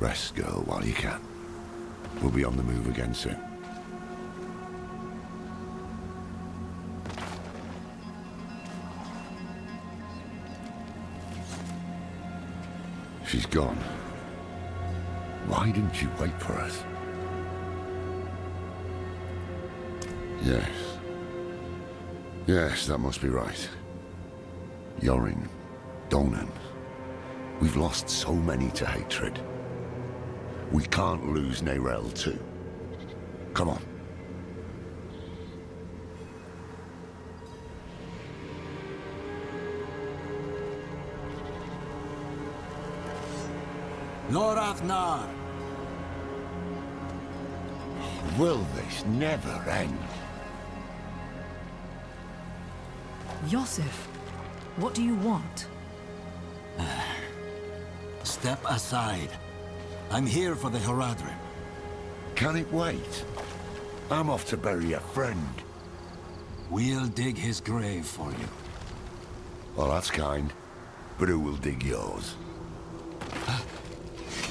Rest, girl, while you can. We'll be on the move again soon. She's gone. Why didn't you wait for us? Yes. Yes, that must be right. Yorin, Donan. We've lost so many to hatred. We can't lose Nerel too. Come on. Lorathnar! Will this never end? Yosef, what do you want? Step aside. I'm here for the Horadrim. Can it wait? I'm off to bury a friend. We'll dig his grave for you. Well, that's kind. But who will dig yours?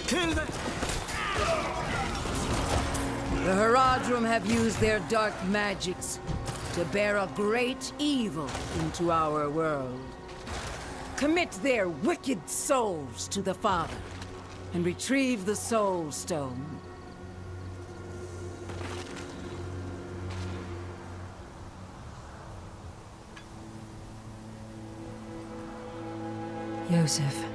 Kill them! The Horadrim have used their dark magics to bear a great evil into our world. Commit their wicked souls to the Father, and retrieve the Soul Stone. Yosef.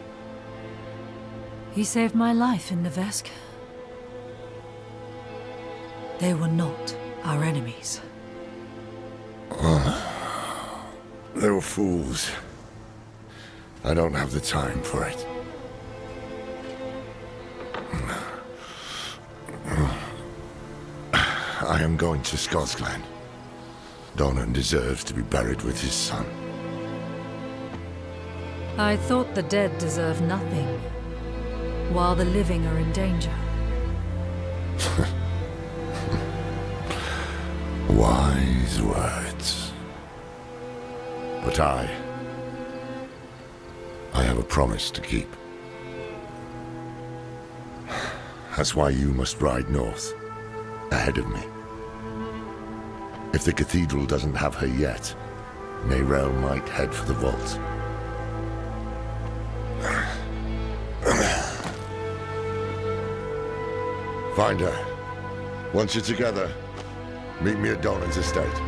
He saved my life in Nevesk. They were not our enemies. They were fools. I don't have the time for it. I am going to Scotland. Donan deserves to be buried with his son. I thought the dead deserve nothing, while the living are in danger. Wise words. But I have a promise to keep. That's why you must ride north, ahead of me. If the cathedral doesn't have her yet, Nerel might head for the vault. Find her. Once you're together, meet me at Donan's estate.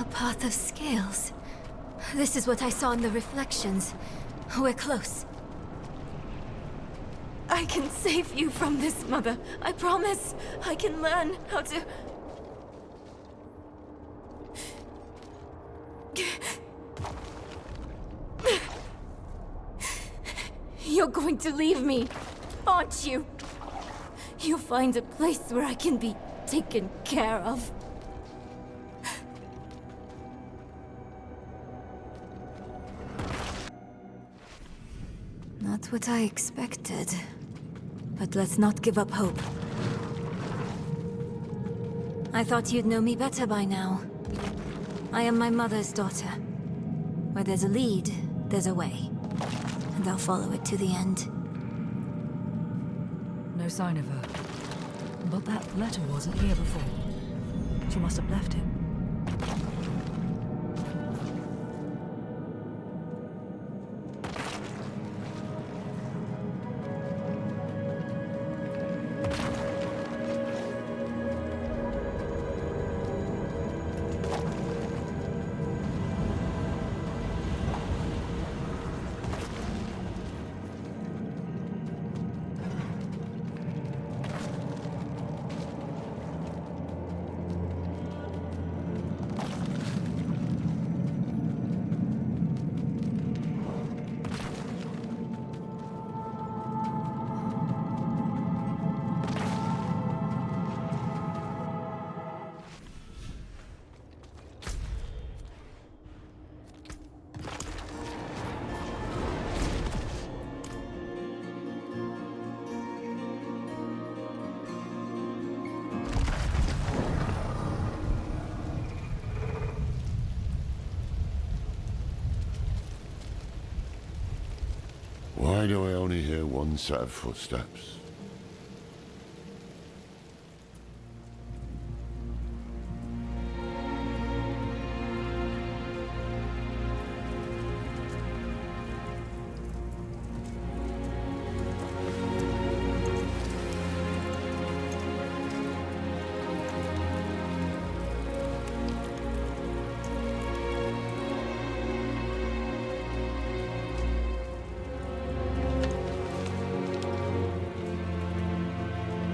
A path of scales. This is what I saw in the reflections. We're close. I can save you from this, Mother. I promise. I can learn how to... You're going to leave me, aren't you? You'll find a place where I can be taken care of. Not what I expected. But let's not give up hope. I thought you'd know me better by now. I am my mother's daughter. Where there's a lead, there's a way. And I'll follow it to the end. No sign of her. But that letter wasn't here before. She must have left it. Why do I only hear one set of footsteps?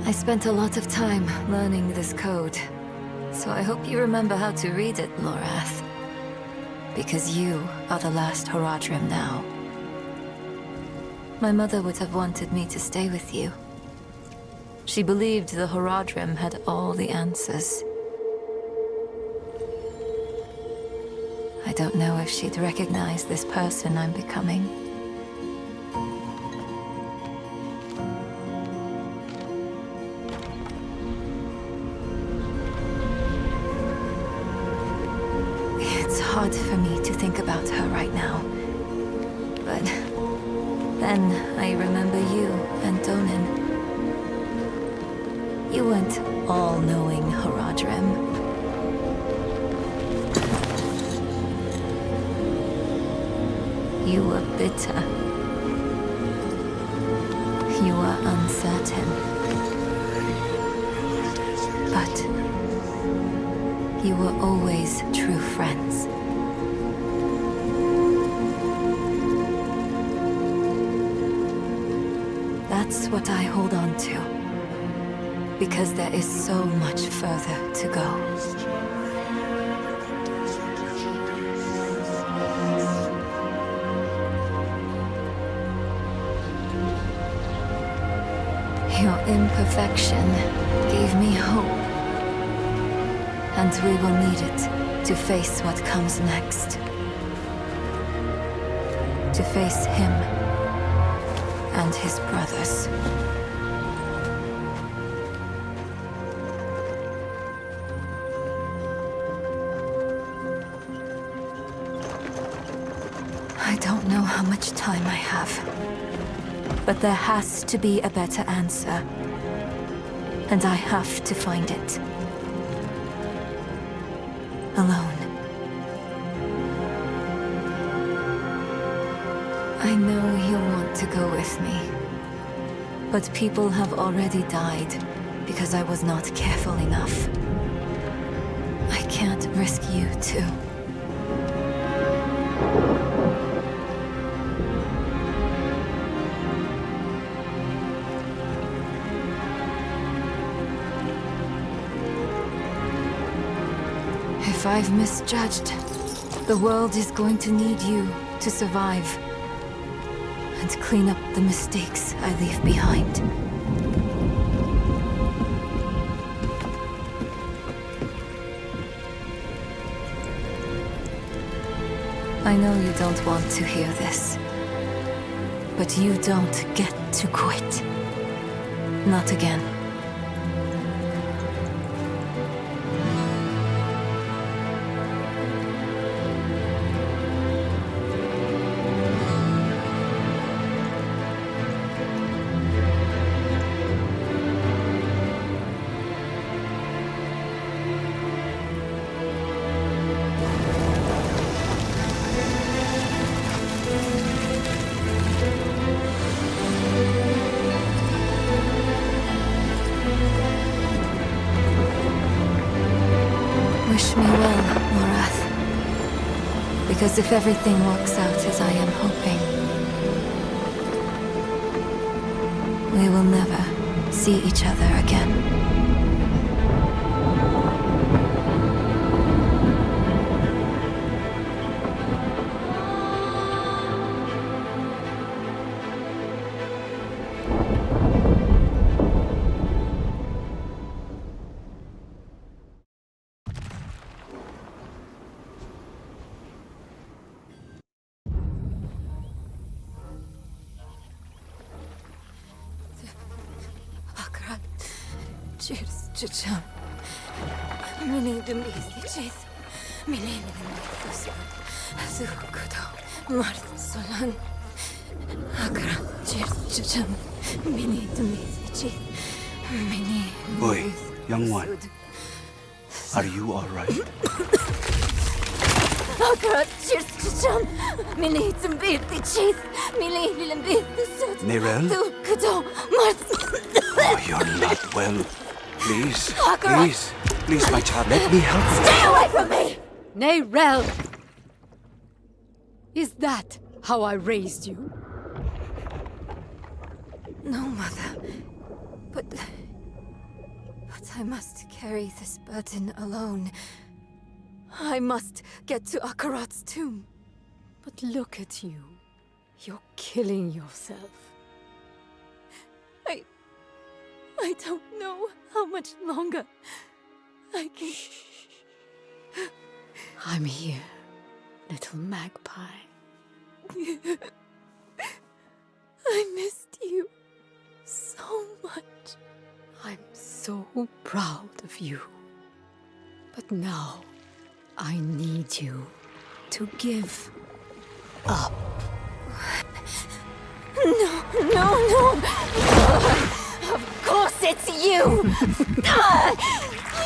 I spent a lot of time learning this code, so I hope you remember how to read it, Lorath. Because you are the last Horadrim now. My mother would have wanted me to stay with you. She believed the Horadrim had all the answers. I don't know if she'd recognize this person I'm becoming. It's hard for me to think about her right now. But then I remember you and Donan. You weren't all-knowing Haradrim. You were bitter. You were uncertain. But you were always true friends. That's what I hold on to. Because there is so much further to go. Your imperfection gave me hope. And we will need it to face what comes next. To face him and his brothers. I don't know how much time I have. But there has to be a better answer. And I have to find it. Alone. I know you'll want to go with me. But people have already died because I was not careful enough. I can't risk you too. If I've misjudged, the world is going to need you to survive and clean up the mistakes I leave behind. I know you don't want to hear this, but you don't get to quit. Not again. Wish me well, Morath. Because if everything works out as I am hoping, we will never see each other again. Cheers, Chicham. Mini de Misichis. Mini de Mithus. Zukudo. Mart Solan. Akra. Cheers, Chicham. Mini de Misichis. Mini. Boy, young one. Are you alright? Akra. Cheers, Chicham. Mini de Misichis. Mini de Mithus. Nerel? Zukudo. Mart. Oh, you're not well. Please, please, my child, let me help you. Stay away from me! Nerel! Is that how I raised you? No, Mother. But I must carry this burden alone. I must get to Akarat's tomb. But look at you. You're killing yourself. I don't know how much longer I can... I'm here, little magpie. I missed you so much. I'm so proud of you. But now, I need you to give up. No. Of course it's you! You!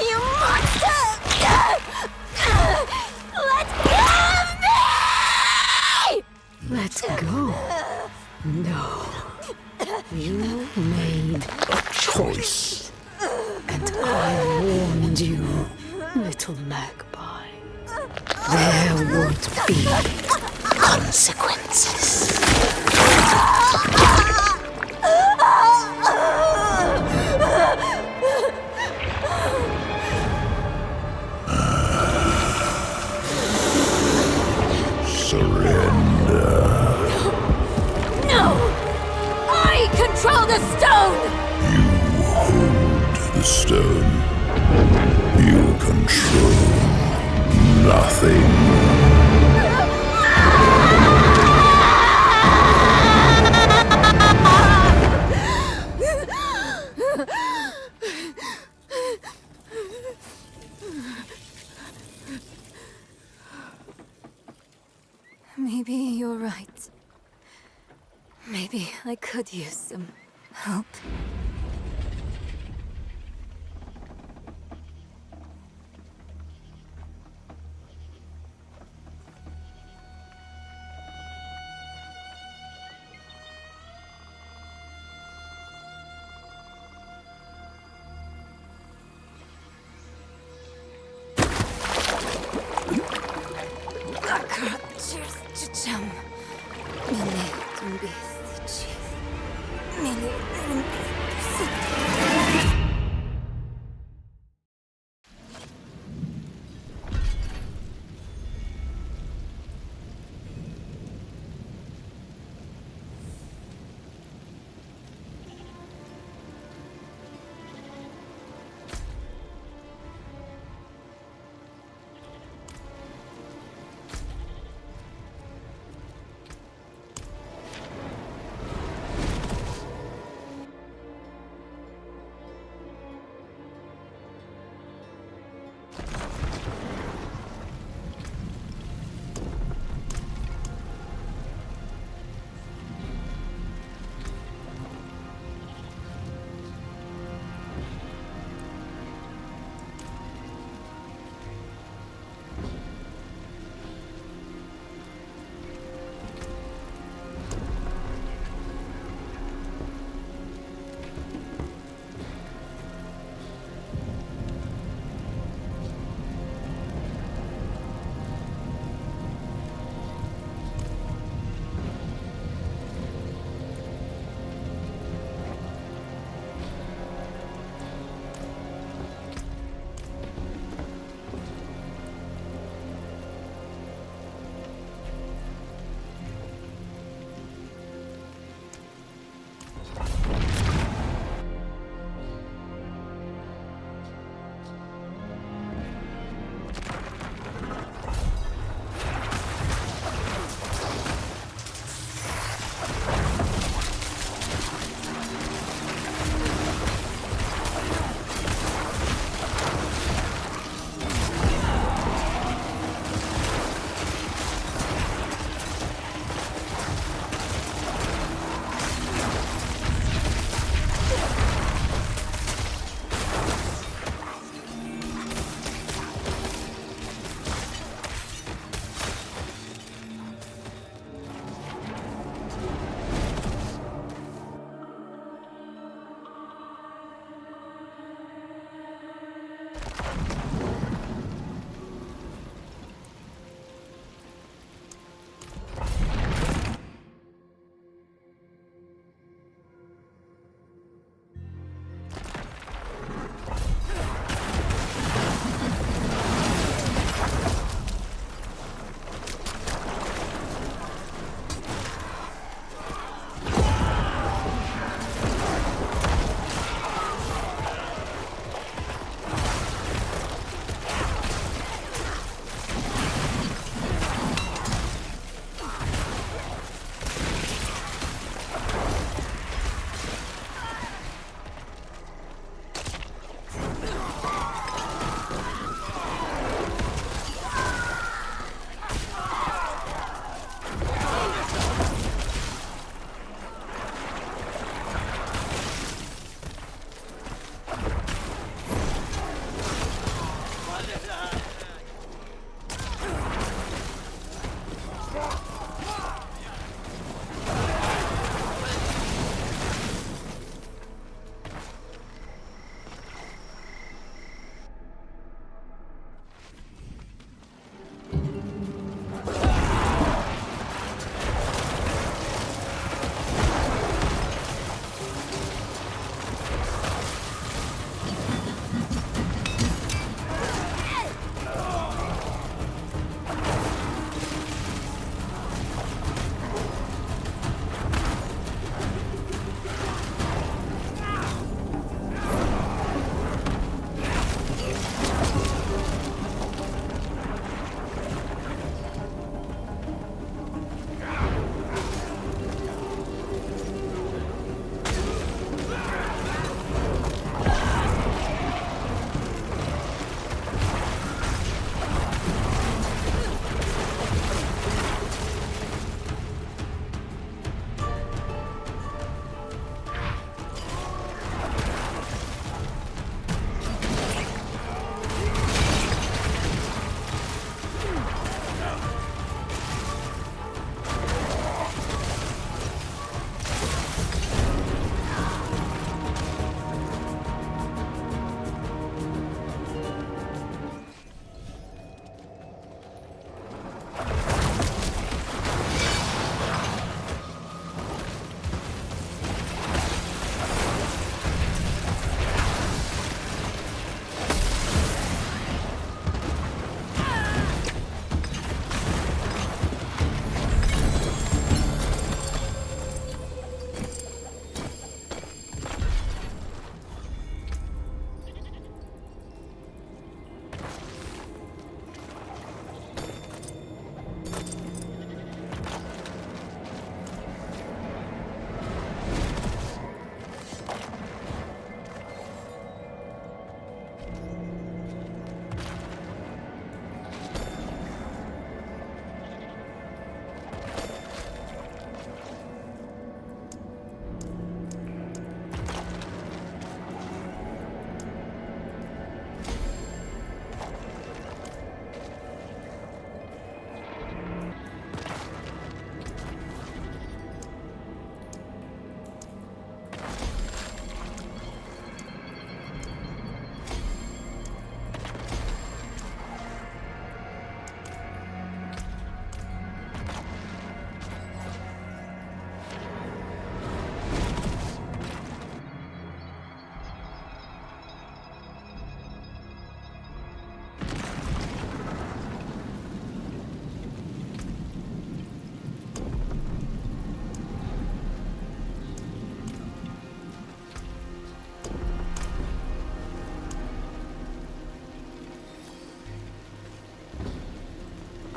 You monster! Let go of me! Let go. No. You made a choice. And I warned you, little magpie. There would be consequences. Surrender. No! I control the stone! You hold the stone. You control nothing. Maybe you're right. Maybe I could use some help.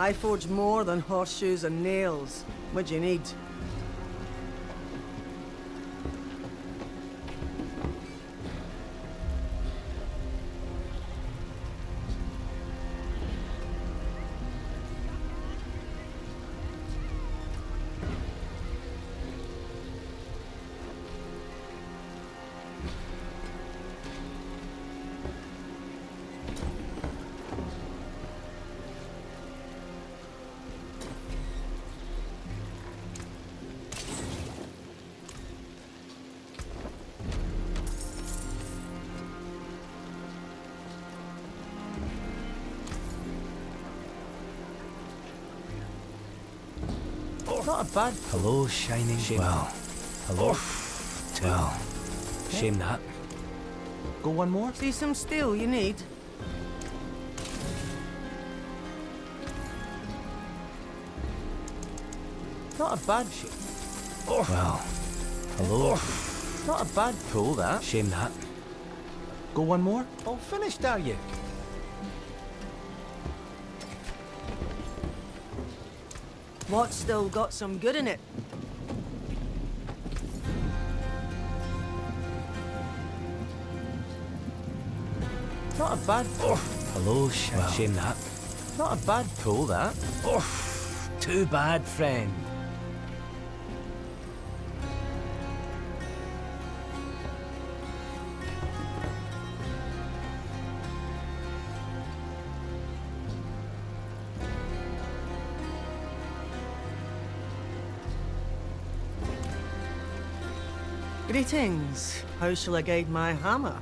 I forge more than horseshoes and nails. What do you need? Not a bad. Hello, shining. Shame. Well, hello. Well, shame that. Go one more. See some steel you need? Not a bad shame. Well, hello. Not a bad pull, that. Shame that. Go one more. All finished, are you? What's still got some good in it? Not a bad. Hello, shame that. Not a bad pull, that. Too bad, friend. Greetings. How shall I guide my hammer?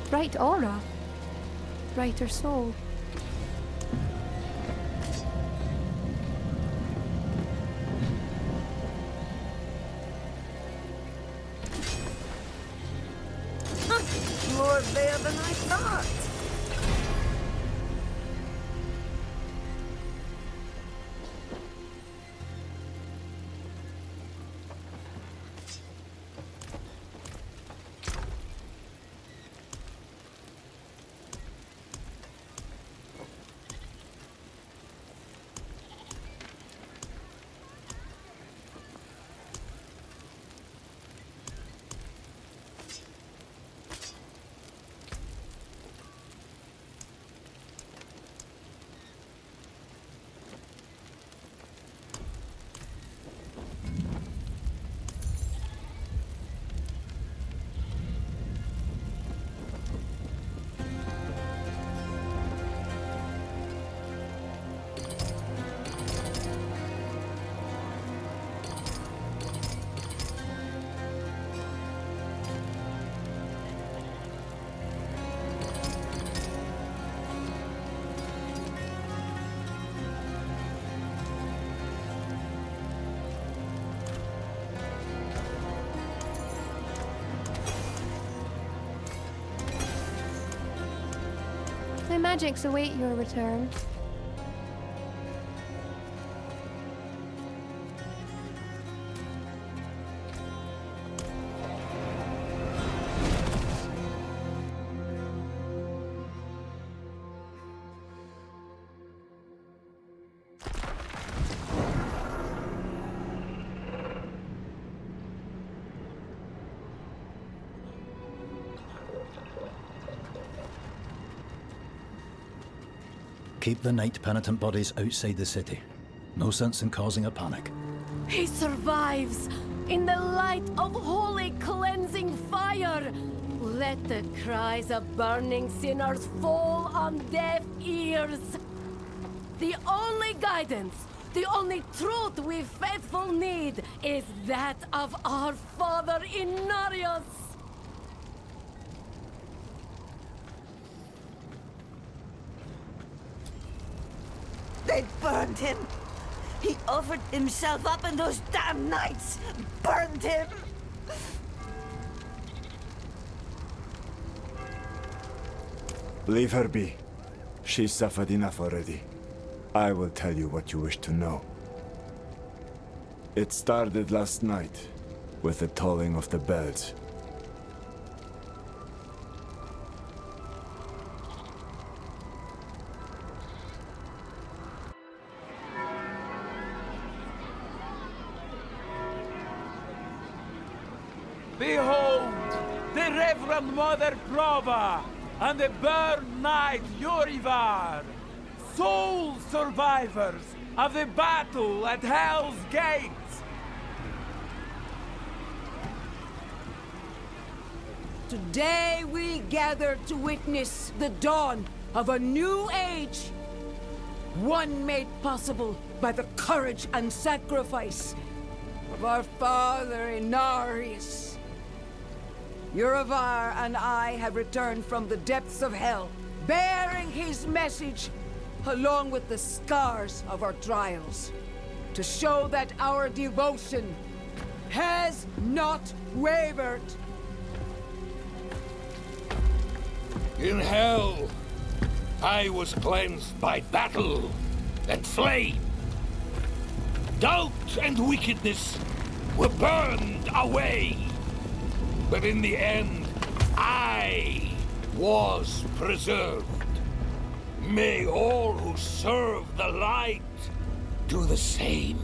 Bright aura. Brighter soul. More there than I thought. Heavy magics await your return. Keep the Knight Penitent bodies outside the city. No sense in causing a panic. He survives in the light of holy cleansing fire. Let the cries of burning sinners fall on deaf ears. The only guidance, the only truth we faithful need is that of our Father Inarius. They burned him. He offered himself up and those damn knights burned him. Leave her be. She's suffered enough already. I will tell you what you wish to know. It started last night with the tolling of the bells. Behold, the Reverend Mother Prova and the Burn Knight Yorivar, sole survivors of the battle at Hell's Gate. Today we gather to witness the dawn of a new age. One made possible by the courage and sacrifice of our father Inarius. Yorivar and I have returned from the depths of hell, bearing his message, along with the scars of our trials, to show that our devotion has not wavered. In hell, I was cleansed by battle and flame. Doubt and wickedness were burned away. But in the end, I was preserved. May all who serve the light do the same.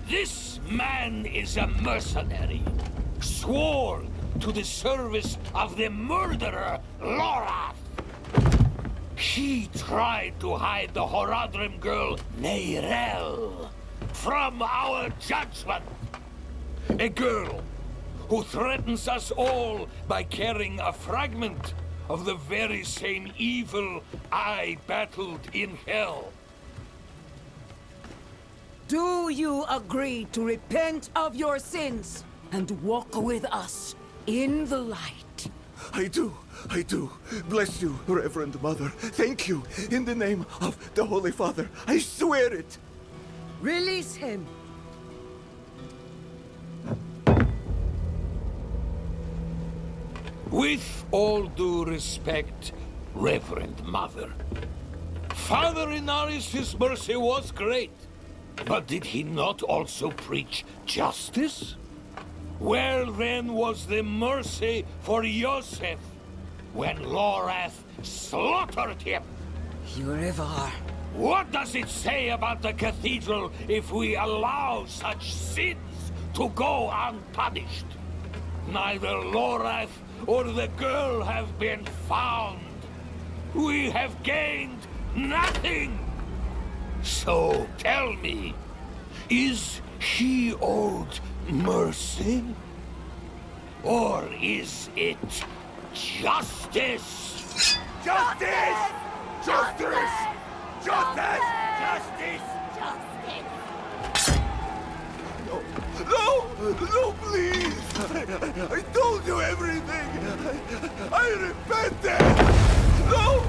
This man is a mercenary, sworn to the service of the murderer, Lorath. He tried to hide the Horadrim girl, Neyrel, from our judgment. A girl who threatens us all by carrying a fragment of the very same evil I battled in hell. Do you agree to repent of your sins and walk with us in the light? I do. Bless you, Reverend Mother. Thank you. In the name of the Holy Father, I swear it. Release him. With all due respect, Reverend Mother, Father Inarius' mercy was great, but did he not also preach justice? Where then was the mercy for Yosef when Lorath slaughtered him? Yorivar. What does it say about the cathedral if we allow such sins to go unpunished? Neither Lorath or the girl have been found. We have gained nothing. So tell me, is he owed mercy? Or is it justice? Justice! Justice! Justice! Justice! No, please! I told you everything! I repented! No!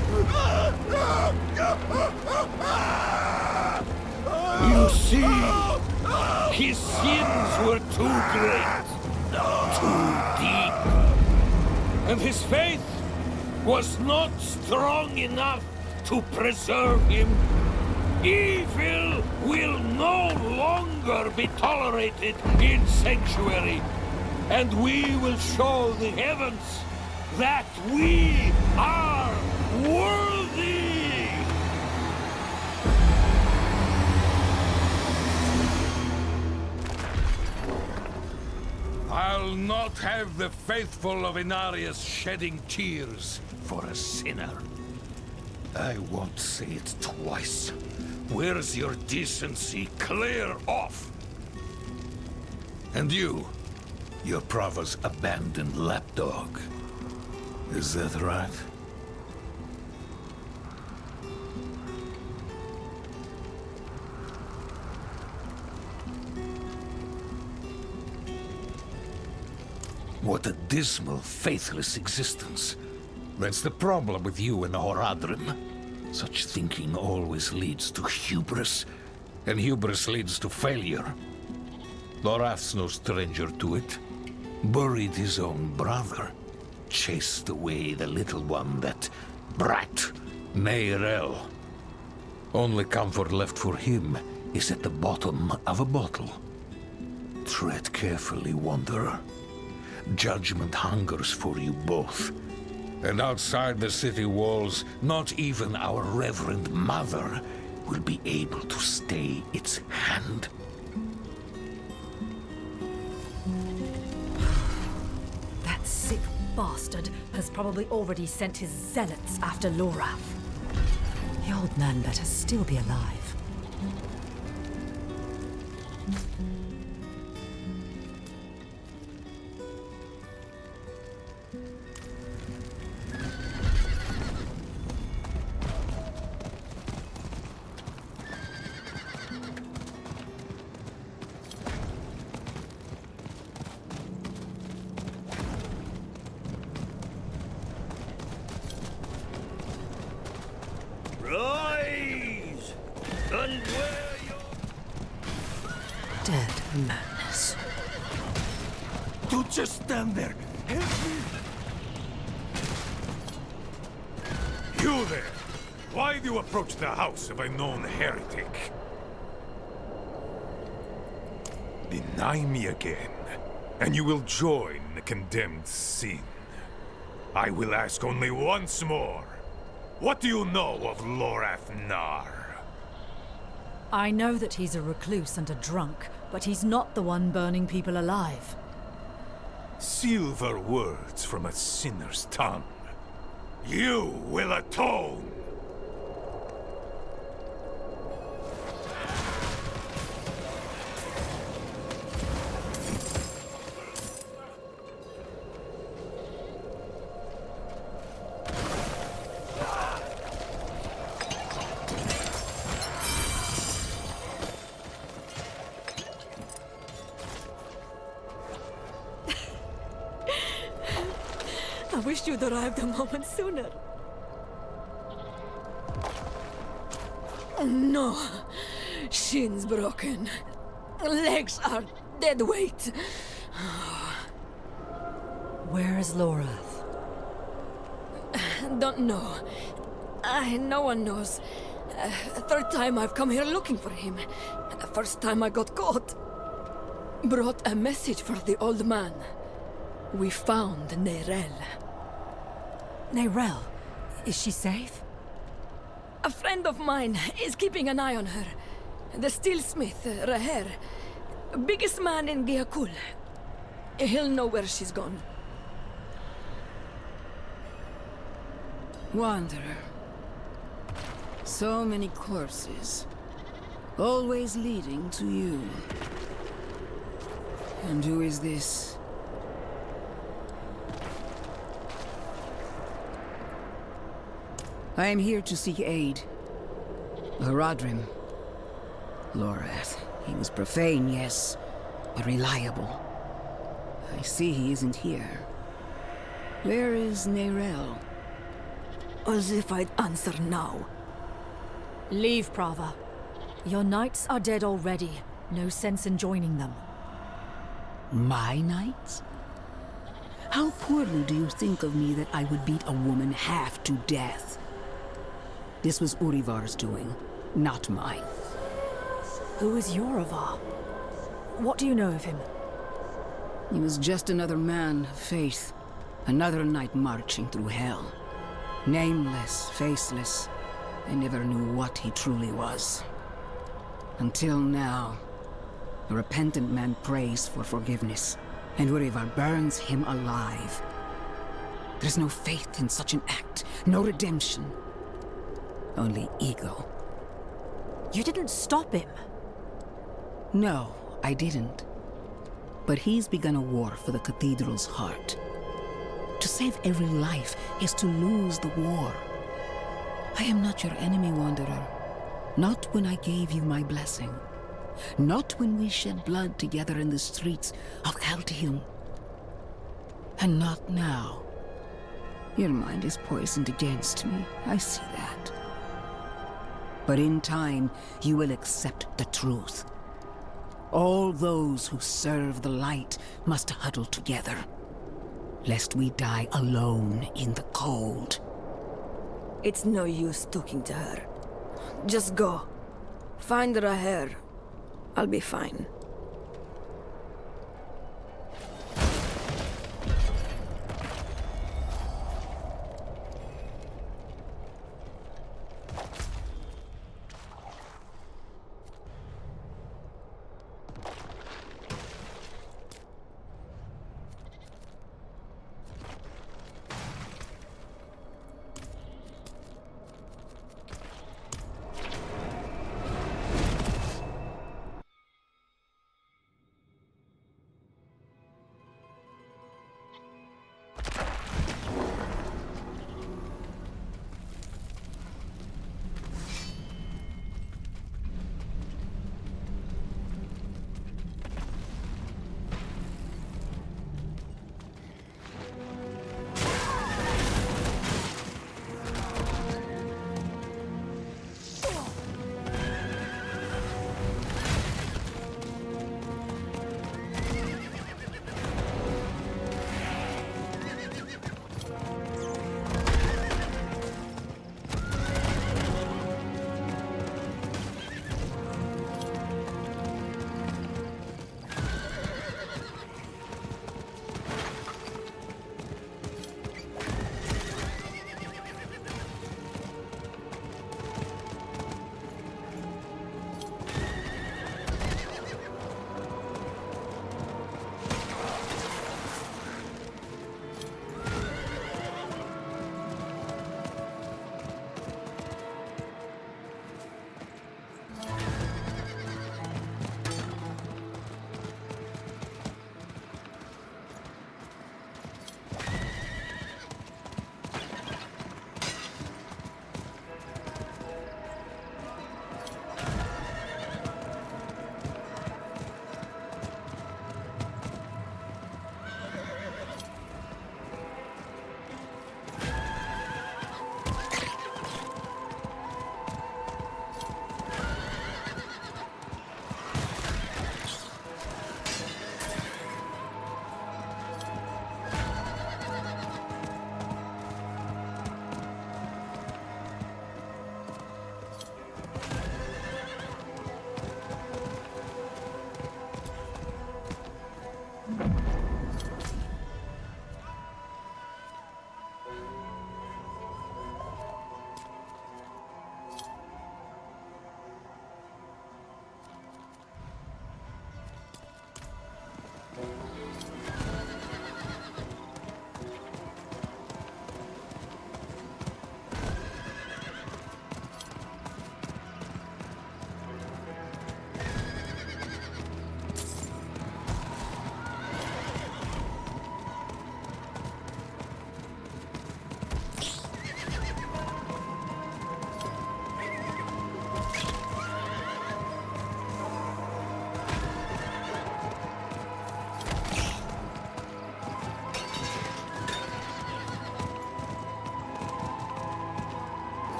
You see, his sins were too great, too deep, and his faith was not strong enough to preserve him. Evil will no longer be tolerated in Sanctuary, and we will show the heavens that we are worthy! I'll not have the faithful of Inarius shedding tears for a sinner. I won't say it twice. Where's your decency? Clear off! And you, you're Prava's abandoned lapdog. Is that right? What a dismal, faithless existence. That's the problem with you and Horadrim. Such thinking always leads to hubris, and hubris leads to failure. Lorath's no stranger to it. Buried his own brother. Chased away the little one, that brat, Neyrel. Only comfort left for him is at the bottom of a bottle. Tread carefully, Wanderer. Judgment hungers for you both. And outside the city walls, not even our Reverend Mother will be able to stay its hand. That sick bastard has probably already sent his zealots after Lorath. The old man better still be alive. Rise! And wear your... Dead madness. Don't just stand there! Help me! You there! Why do you approach the house of a known heretic? Deny me again, and you will join the condemned sin. I will ask only once more. What do you know of Lorath Nar? I know that he's a recluse and a drunk, but he's not the one burning people alive. Silver words from a sinner's tongue. You will atone! I wish you'd arrived a moment sooner. No. Shins broken. Legs are dead weight. Where is Lorath? Don't know. No one knows. Third time I've come here looking for him. First time I got caught. Brought a message for the old man. We found Neyrel. Neyrel? Is she safe? A friend of mine is keeping an eye on her. The steelsmith, Raher. Biggest man in Giakul. He'll know where she's gone. Wanderer. So many corpses. Always leading to you. And who is this? I am here to seek aid. Horadrim. Lorath. He was profane, yes, but reliable. I see he isn't here. Where is Neyrel? As if I'd answer now. Leave, Prava. Your knights are dead already. No sense in joining them. My knights? How poorly do you think of me that I would beat a woman half to death? This was Urivar's doing, not mine. Who is Urivar? What do you know of him? He was just another man of faith, another knight marching through hell. Nameless, faceless, I never knew what he truly was. Until now, a repentant man prays for forgiveness, and Urivar burns him alive. There's no faith in such an act, no redemption. Only ego. You didn't stop him. No, I didn't. But he's begun a war for the cathedral's heart. To save every life is to lose the war. I am not your enemy, Wanderer. Not when I gave you my blessing. Not when we shed blood together in the streets of Caldeum. And not now. Your mind is poisoned against me. I see that. But in time, you will accept the truth. All those who serve the light must huddle together, lest we die alone in the cold. It's no use talking to her. Just go. Find Raher. I'll be fine.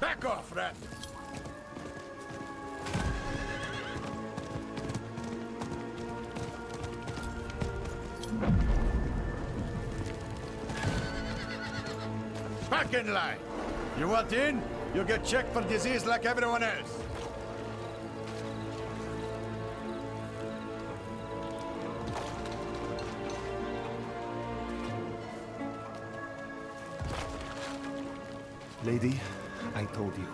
Back off, rat! Back in line. You want in? You get checked for disease like everyone else. Lady, I told you.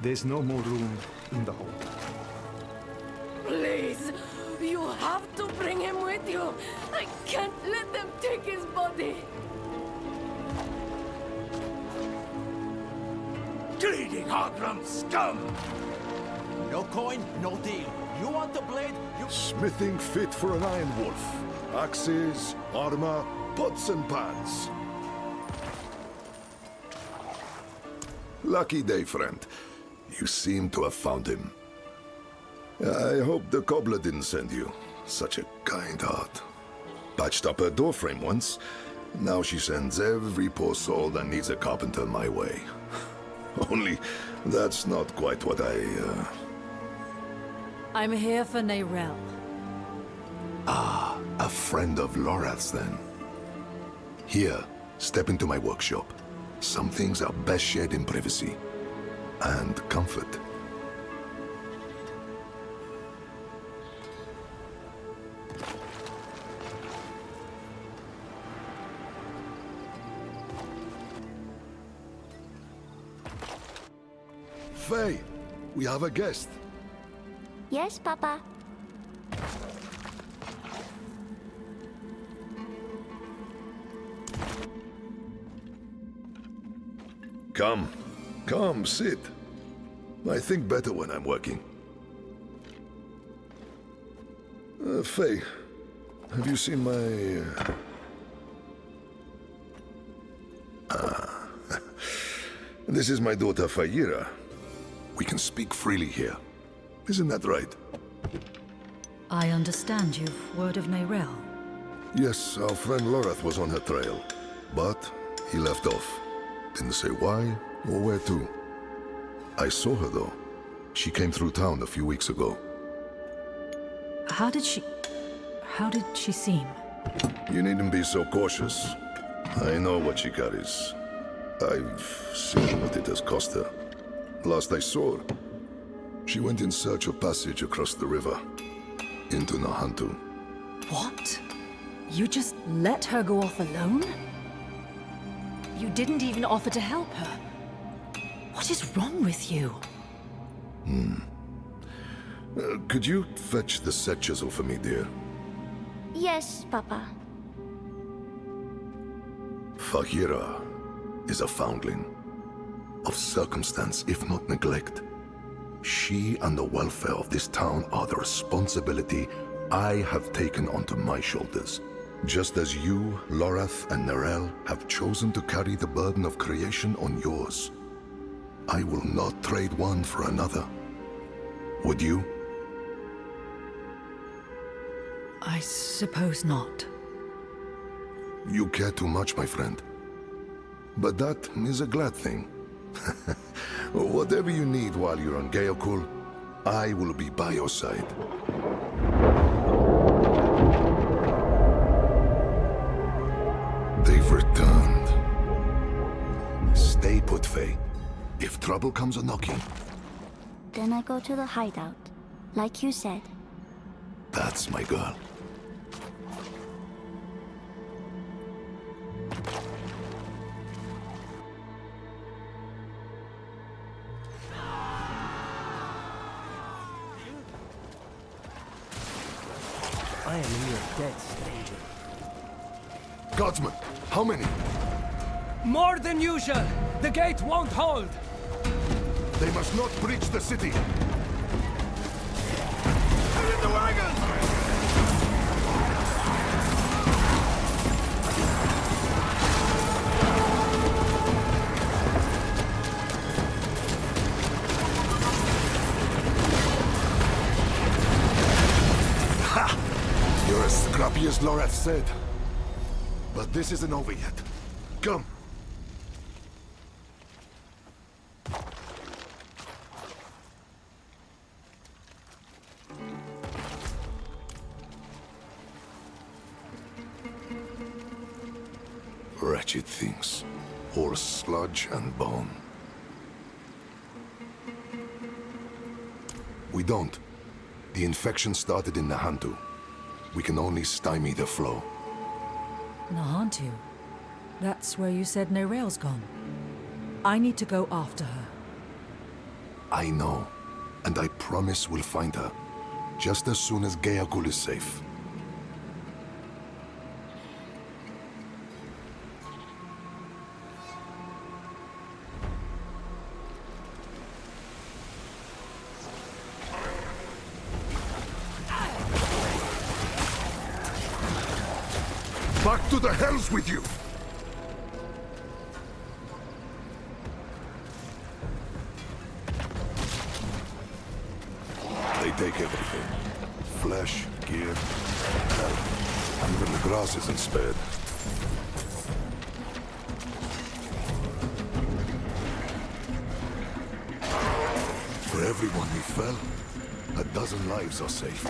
There's no more room in the hold. Please, you have to bring him with you. I can't let them take his body. Greedy Hogrum scum! No coin, no deal. You want the blade? You... Smithing fit for an Iron Wolf. Axes, armor, pots and pans. Lucky day, friend. You seem to have found him. I hope the cobbler didn't send you. Such a kind heart. Patched up her doorframe once. Now she sends every poor soul that needs a carpenter my way. Only, that's not quite what I'm here for Neyrelle. Ah, a friend of Lorath's then. Here, step into my workshop. Some things are best shared in privacy. And comfort. Faye, we have a guest. Yes, Papa. Come, sit. I think better when I'm working. Faye, have you seen my... This is my daughter, Fayira. We can speak freely here. Isn't that right? I understand you've word of Neyrelle. Yes, our friend Lorath was on her trail, but he left off. Didn't say why or where to. I saw her though. She came through town a few weeks ago. How did she seem? You needn't be so cautious. I know what she carries. I've seen what it has cost her. Last I saw her, she went in search of passage across the river, into Nahantu. What? You just let her go off alone? You didn't even offer to help her. What is wrong with you? Could you fetch the set chisel for me, dear? Yes, Papa. Fahira is a foundling. Of circumstance, if not neglect. She and the welfare of this town are the responsibility I have taken onto my shoulders. Just as you, Lorath, and Neyrelle have chosen to carry the burden of creation on yours. I will not trade one for another. Would you? I suppose not. You care too much, my friend. But that is a glad thing. Whatever you need while you're on Geokul, I will be by your side. They've returned. Stay put, Faye. If trouble comes a-knocking... Then I go to the hideout, like you said. That's my girl. I am in your debt, stranger. Guardsmen, how many? More than usual! The gate won't hold! They must not breach the city! Get in the wagon! You're as scrappy as Lorath said. But this isn't over yet. Come. wretched things. Horse sludge and bone. We don't. The infection started in Nahantu. We can only stymie the flow. Nahantu? That's where you said Nereal's gone. I need to go after her. I know. And I promise we'll find her. Just as soon as Geagul is safe. Back to the hells with you! They take everything. Flesh, gear, hell. Even the grass isn't spared. For everyone we fell, a dozen lives are saved.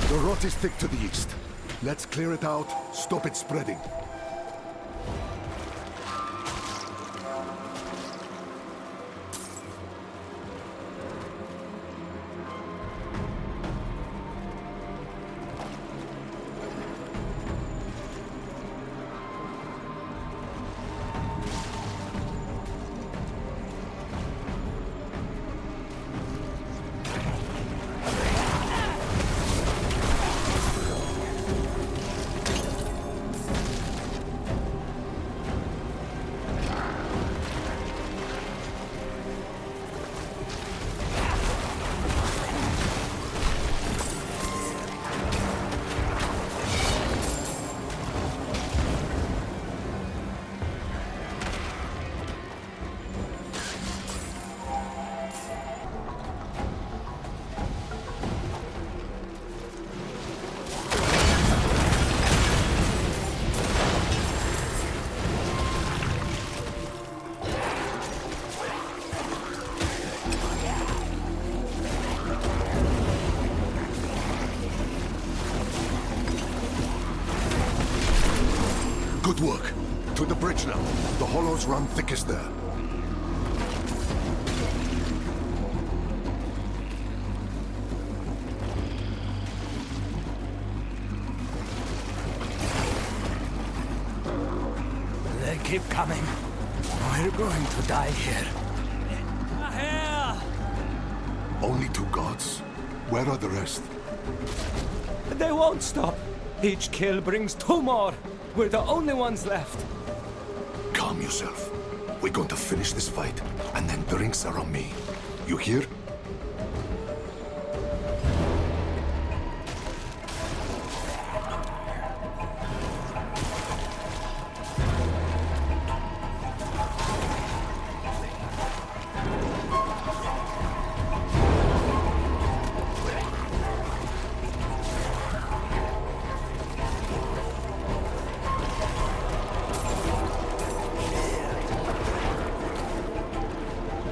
The rot is thick to the east. Let's clear it out, stop it spreading. Good work. To the bridge now. The hollows run thickest there. They keep coming. We're going to die here. Only 2 gods. Where are the rest? They won't stop. Each kill brings 2 more. We're the only ones left. Calm yourself. We're going to finish this fight, and then drinks are on me. You hear?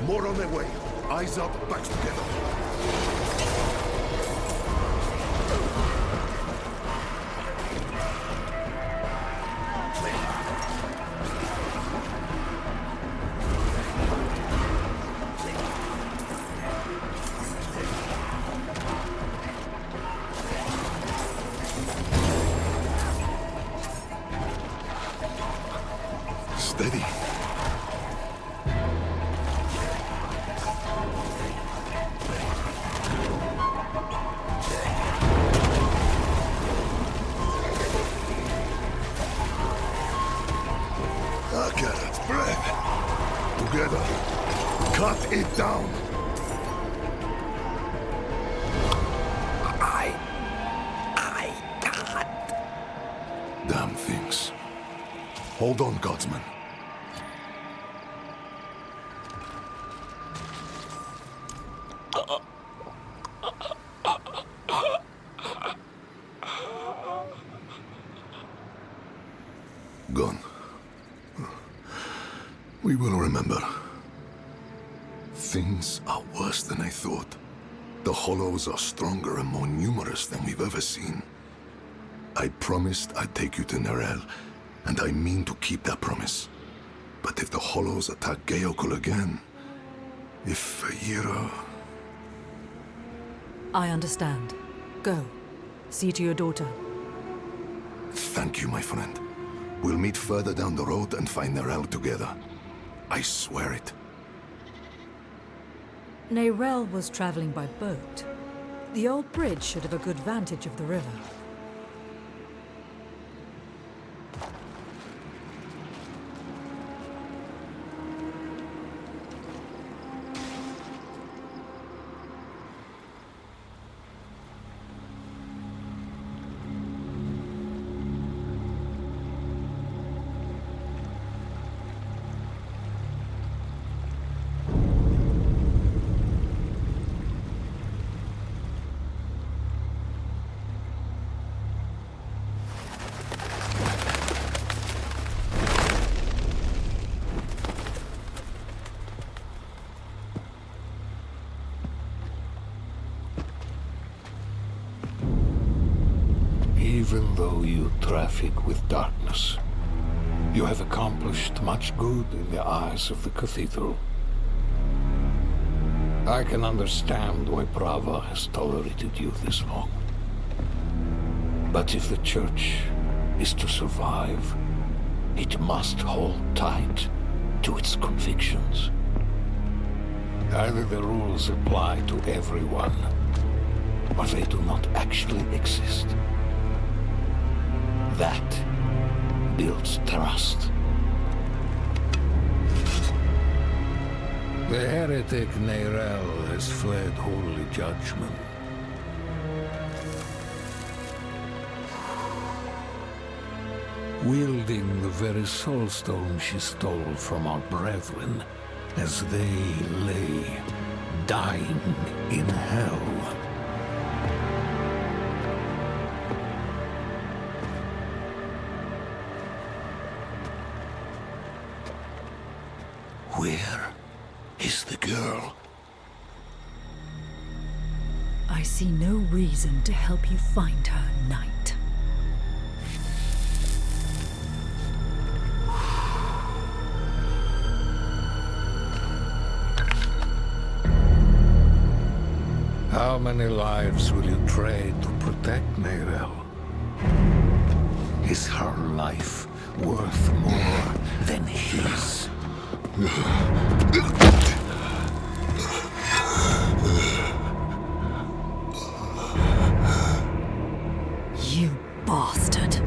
More on their way. Eyes up, backs together. Steady. Akarat's breath. Together. Cut it down. I can't. Damn things. Hold on, Godsman. Gone. We will remember. Things are worse than I thought. The Hollows are stronger and more numerous than we've ever seen. I promised I'd take you to Nerel, and I mean to keep that promise. But if the Hollows attack Geokul again, if Feyira... I understand. Go. See to your daughter. Thank you, my friend. We'll meet further down the road and find Nerel together. I swear it. Nerel was traveling by boat. The old bridge should have a good vantage of the river. Even though you traffic with darkness, you have accomplished much good in the eyes of the Cathedral. I can understand why Brava has tolerated you this long. But if the Church is to survive, it must hold tight to its convictions. Either the rules apply to everyone, or they do not actually exist. That builds trust. The heretic Nerel has fled holy judgment. Wielding the very soulstone she stole from our brethren as they lay dying in hell. Where is the girl? I see no reason to help you find her, Knight. How many lives will you trade to protect Nerel? Is her life worth more than his? You bastard!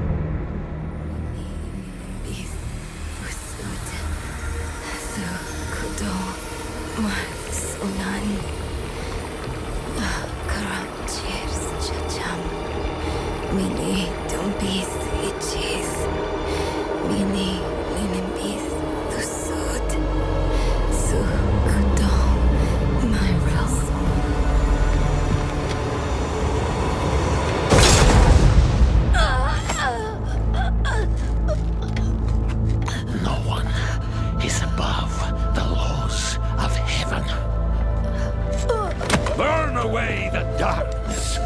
Away the darkness!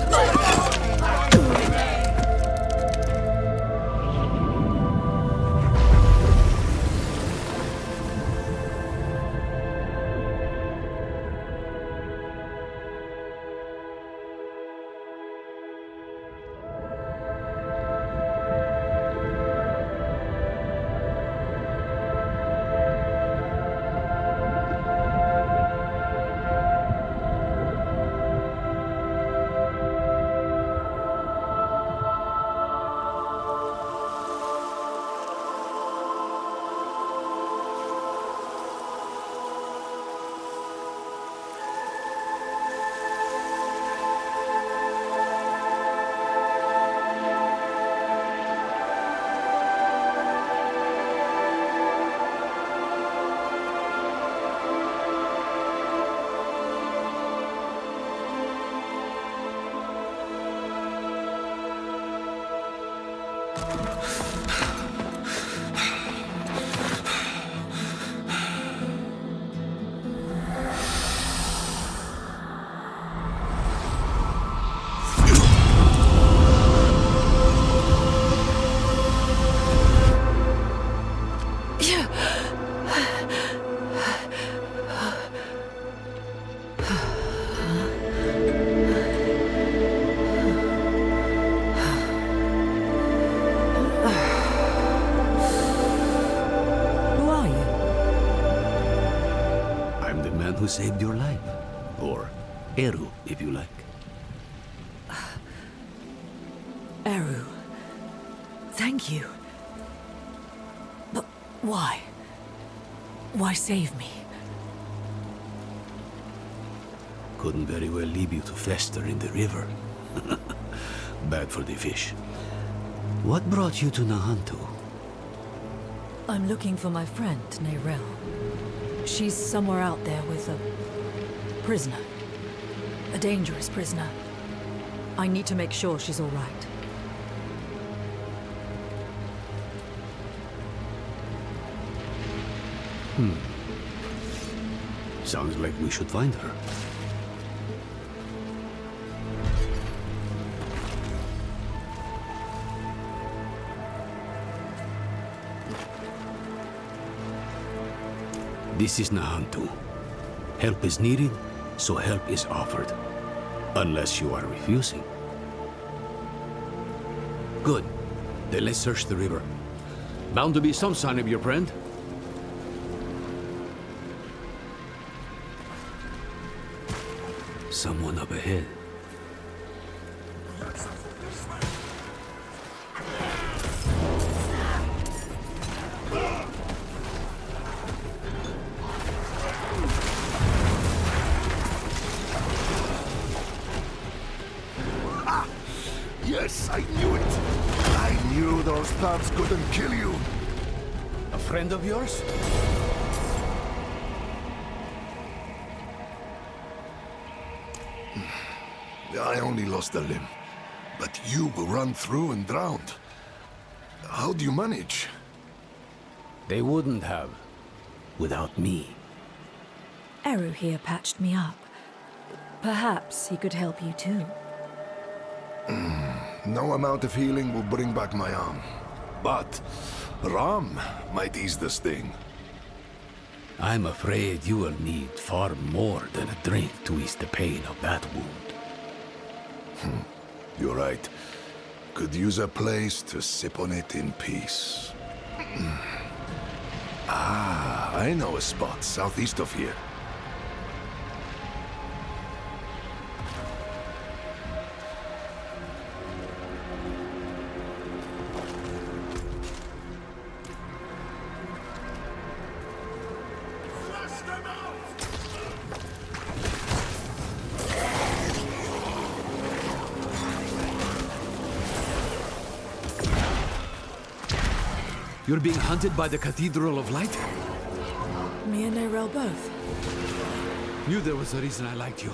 Who saved your life. Or Eru, if you like. Eru. Thank you. But why? Why save me? Couldn't very well leave you to fester in the river. Bad for the fish. What brought you to Nahantu? I'm looking for my friend, Nerel. She's somewhere out there with a prisoner. A dangerous prisoner. I need to make sure she's all right. Sounds like we should find her. This is Nahantu. Help is needed, so help is offered. Unless you are refusing. Good. Then let's search the river. Bound to be some sign of your friend. Someone up ahead. Yes, I knew it. I knew those thugs couldn't kill you. A friend of yours? I only lost a limb, but you were run through and drowned. How do you manage? They wouldn't have, without me. Eru here patched me up. Perhaps he could help you too. No amount of healing will bring back my arm. But Ram might ease the sting. I'm afraid you will need far more than a drink to ease the pain of that wound. You're right. Could use a place to sip on it in peace. I know a spot southeast of here. You're being hunted by the Cathedral of Light? Me and Nerel both. Knew there was a reason I liked you.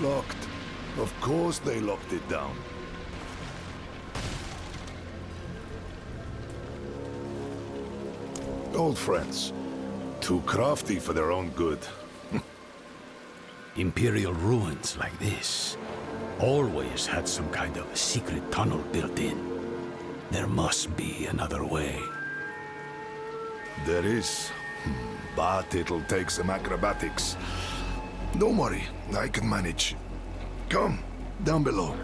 Locked. Of course they locked it down. Old friends. Too crafty for their own good. Imperial ruins like this always had some kind of secret tunnel built in. There must be another way. There is. But it'll take some acrobatics. Don't worry, I can manage. Come, down below.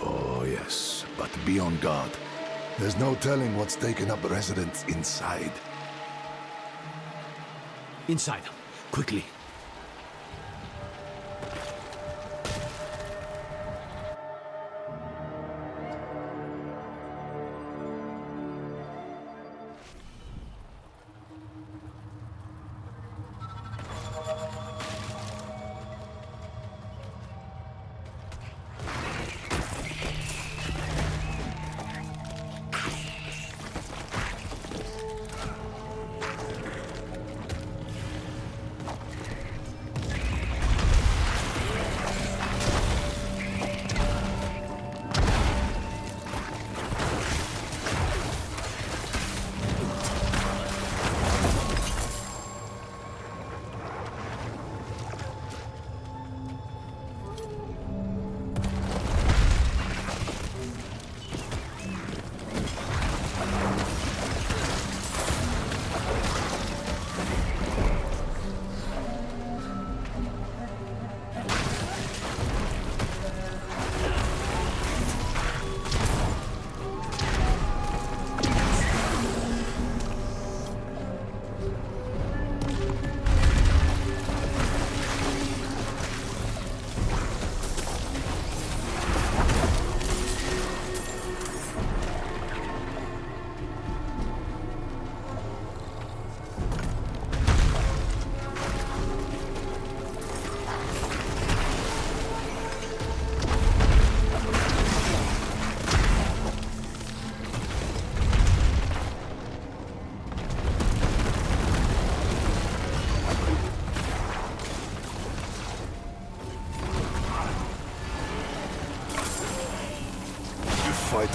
Oh, yes, but be on guard. There's no telling what's taken up residence inside. Inside, quickly.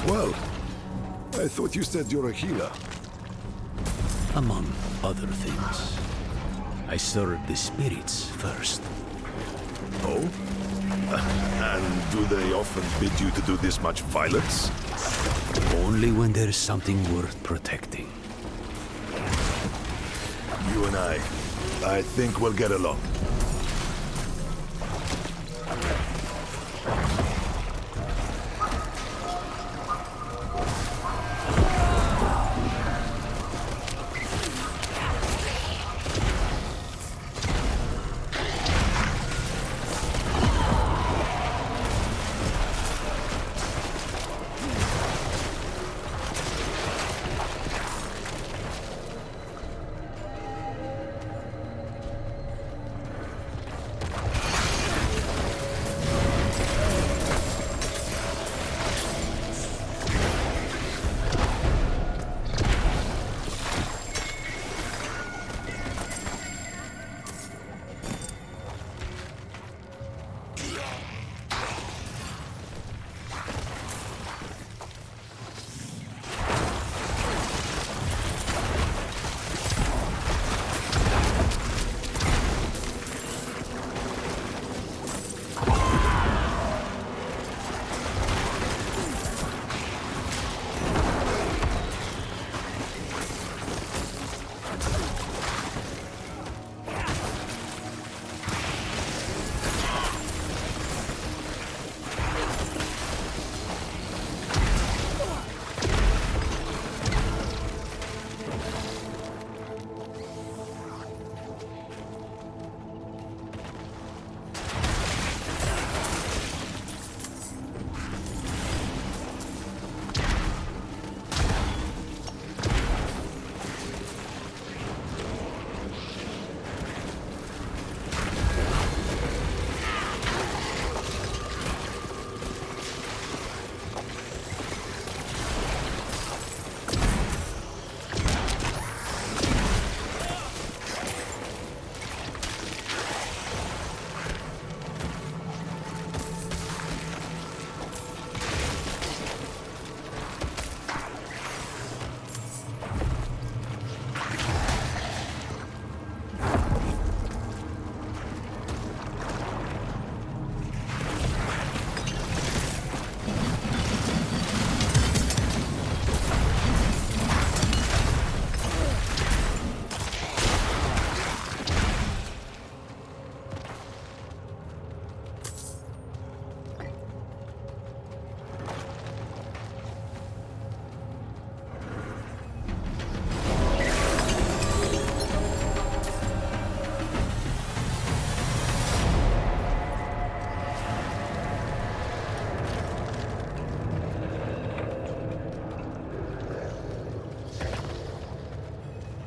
Well, I thought you said you're a healer. Among other things. I serve the spirits first. Oh? And do they often bid you to do this much violence? Only when there's something worth protecting. You and I think we'll get along.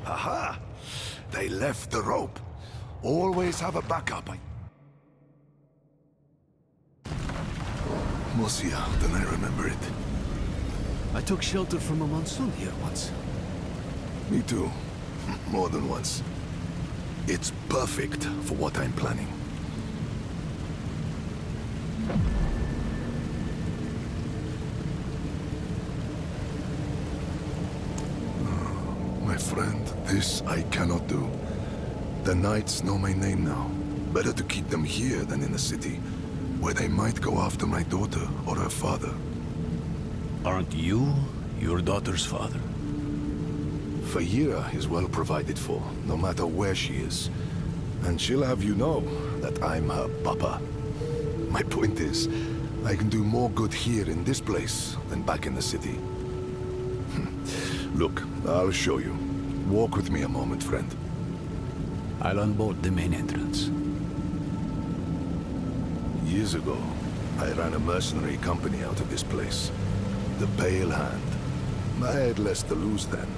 Aha! They left the rope. Always have a backup. Mosia, then I remember it. I took shelter from a monsoon here once. Me too. More than once. It's perfect for what I'm planning. My friend, this I cannot do. The knights know my name now. Better to keep them here than in the city, where they might go after my daughter or her father. Aren't you your daughter's father? Fayira is well provided for, no matter where she is. And she'll have you know that I'm her papa. My point is, I can do more good here in this place than back in the city. Look, I'll show you. Walk with me a moment, friend. I'll unbolt the main entrance. Years ago, I ran a mercenary company out of this place. The Pale Hand. I had less to lose then.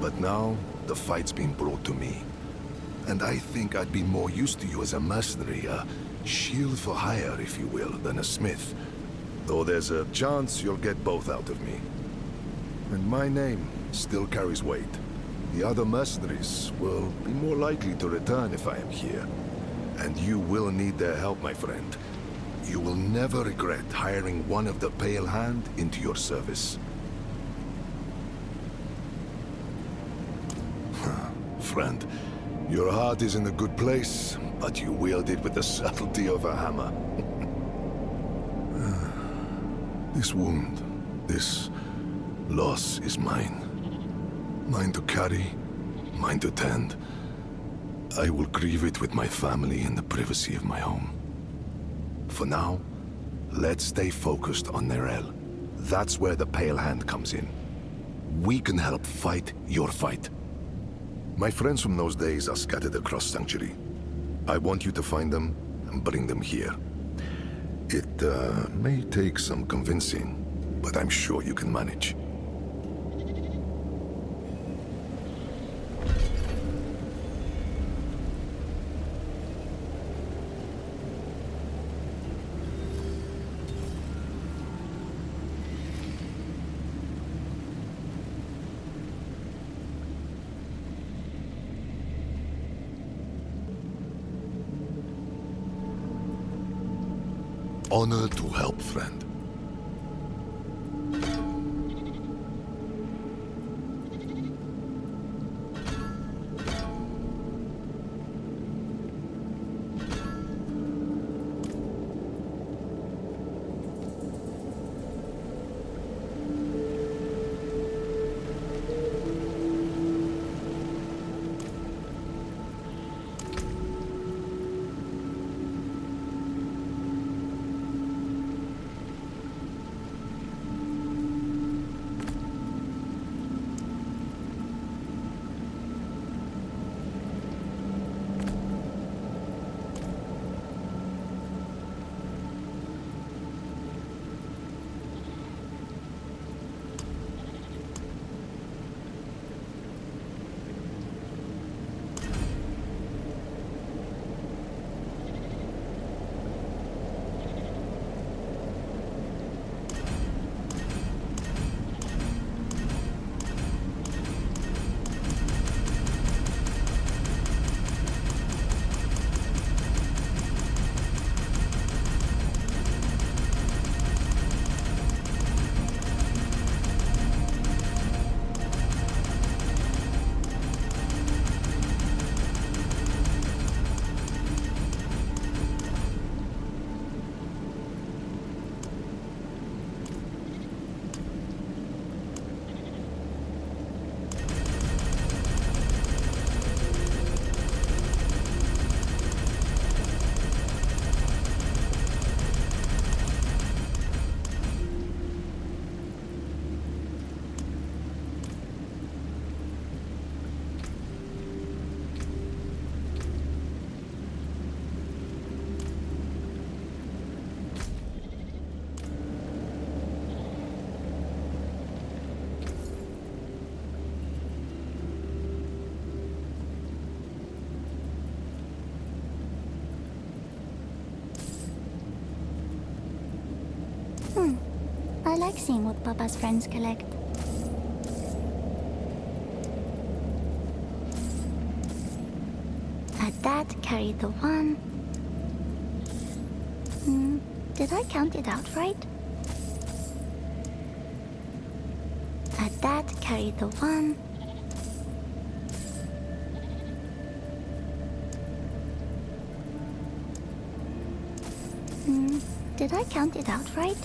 But now, the fight's been brought to me. And I think I'd be more used to you as a mercenary, a shield for hire, if you will, than a smith. Though there's a chance you'll get both out of me. And my name still carries weight. The other mercenaries will be more likely to return if I am here. And you will need their help, my friend. You will never regret hiring one of the Pale Hand into your service. Friend, your heart is in a good place, but you wield it with the subtlety of a hammer. This wound, this loss is mine. Mine to carry, mine to tend. I will grieve it with my family in the privacy of my home. For now, let's stay focused on Nerel. That's where the Pale Hand comes in. We can help fight your fight. My friends from those days are scattered across Sanctuary. I want you to find them and bring them here. It may take some convincing, but I'm sure you can manage. Honor to help, friend. I like seeing what Papa's friends collect. Add that, carry the one. Did I count it out right? Add that, carry the one. Did I count it out right?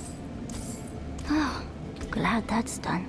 Oh, glad that's done.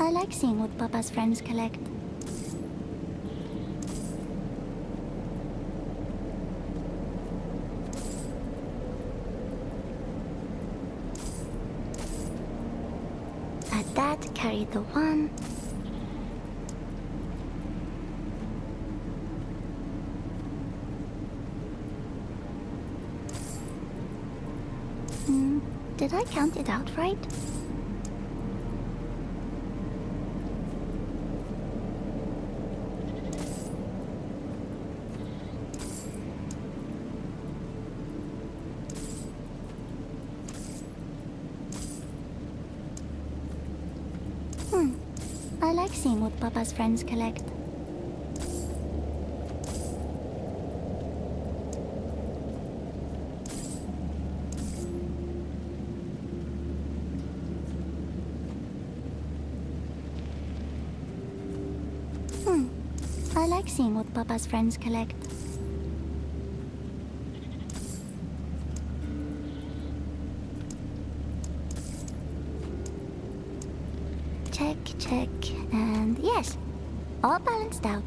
I like seeing what Papa's friends collect. Add that, carry the one. Did I count it out right? I like seeing what Papa's friends collect. I like seeing what Papa's friends collect. Check, check, and yes, all balanced out.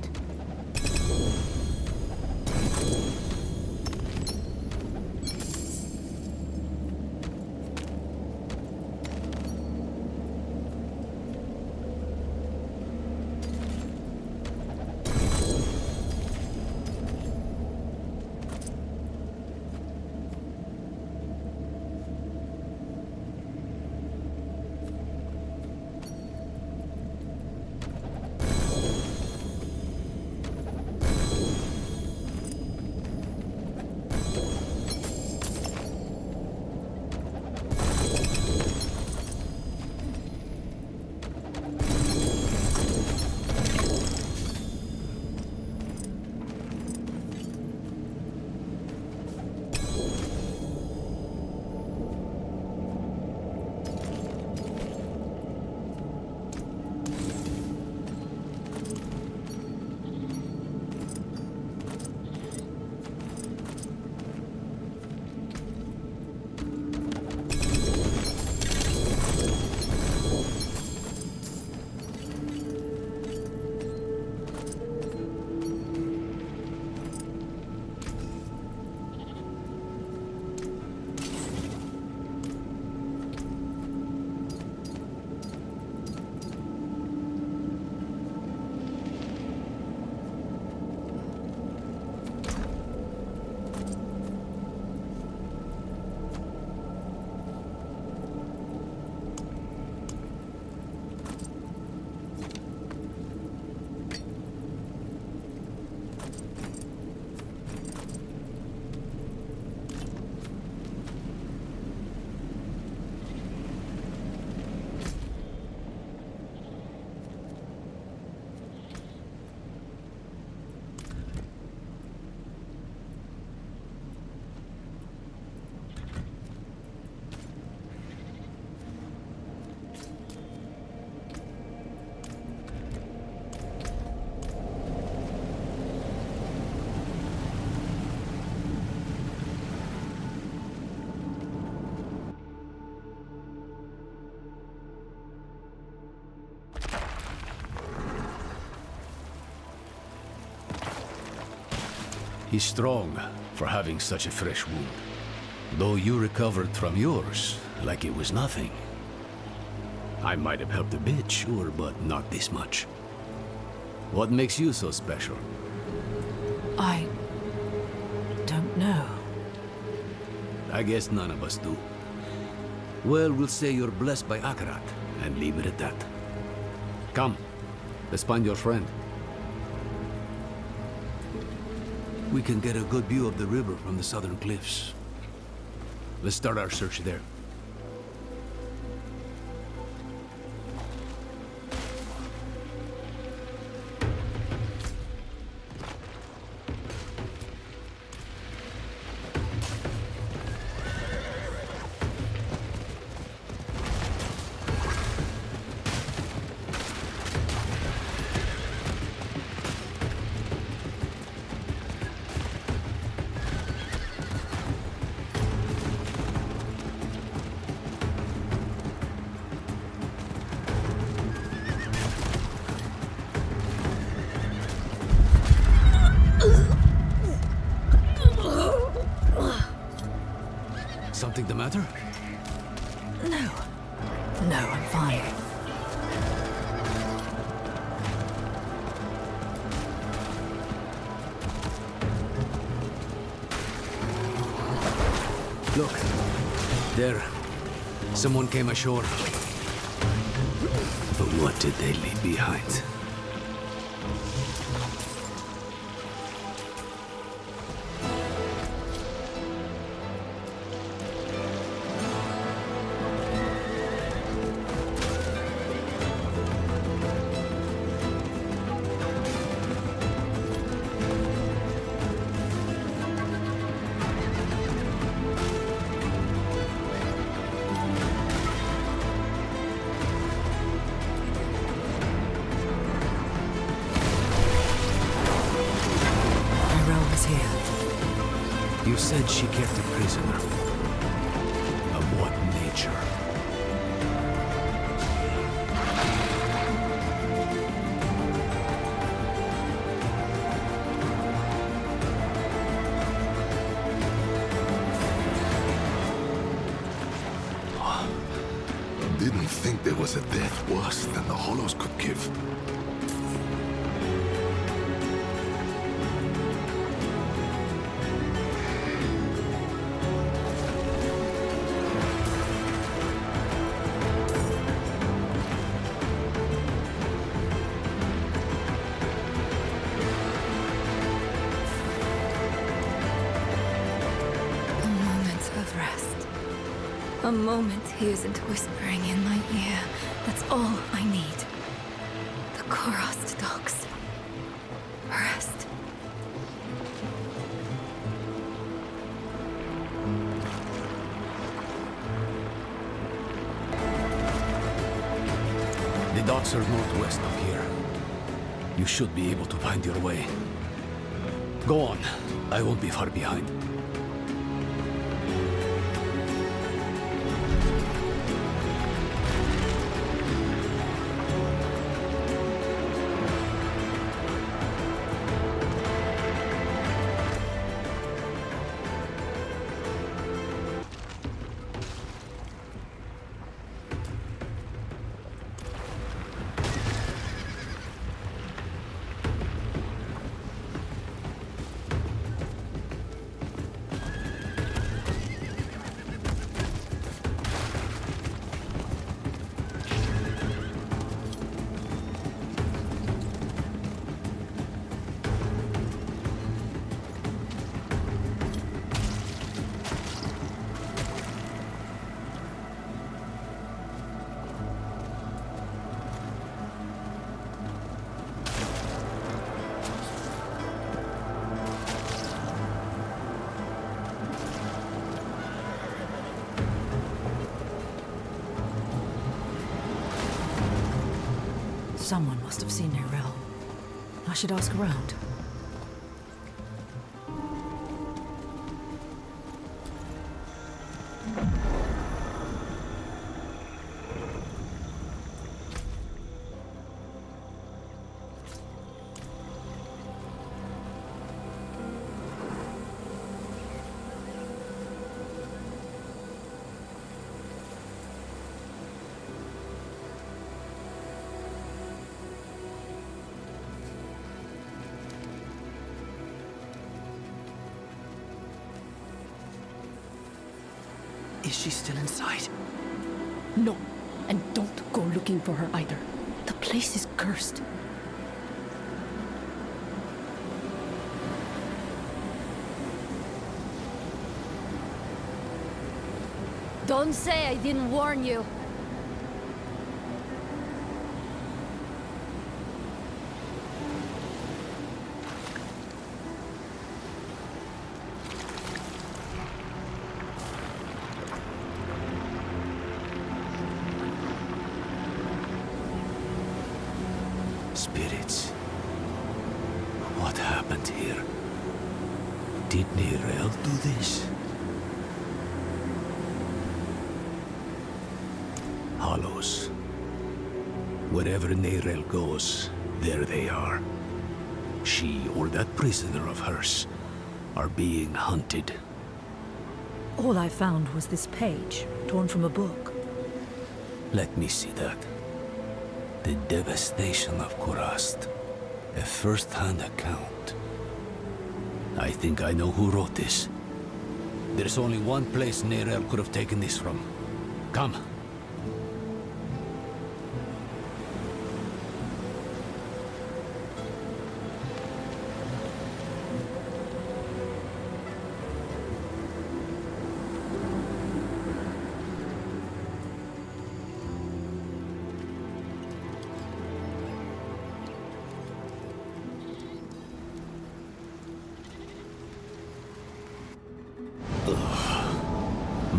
He's strong for having such a fresh wound. Though you recovered from yours like it was nothing. I might have helped a bit, sure, but not this much. What makes you so special? I don't know. I guess none of us do. Well, we'll say you're blessed by Akarat, and leave it at that. Come, let's find your friend. We can get a good view of the river from the southern cliffs. Let's start our search there. Something the matter? No. No, I'm fine. Look. There. Someone came ashore. But what did they leave behind? You said she kept a prisoner. Of what nature? Didn't think there was a death worse than the Hollows could give. A moment he isn't whispering in my ear. That's all I need. The Korost dogs. Rest. The docks are northwest of here. You should be able to find your way. Go on. I won't be far behind. Someone must have seen Nerel. I should ask around. Is she still inside? No, and don't go looking for her either. The place is cursed. Don't say I didn't warn you. Spirits. What happened here? Did Nerel do this? Hollows. Wherever Nerel goes, there they are. She or that prisoner of hers are being hunted. All I found was this page, torn from a book. Let me see that. The devastation of Kurast. A first-hand account. I think I know who wrote this. There's only one place Nerel could have taken this from. Come.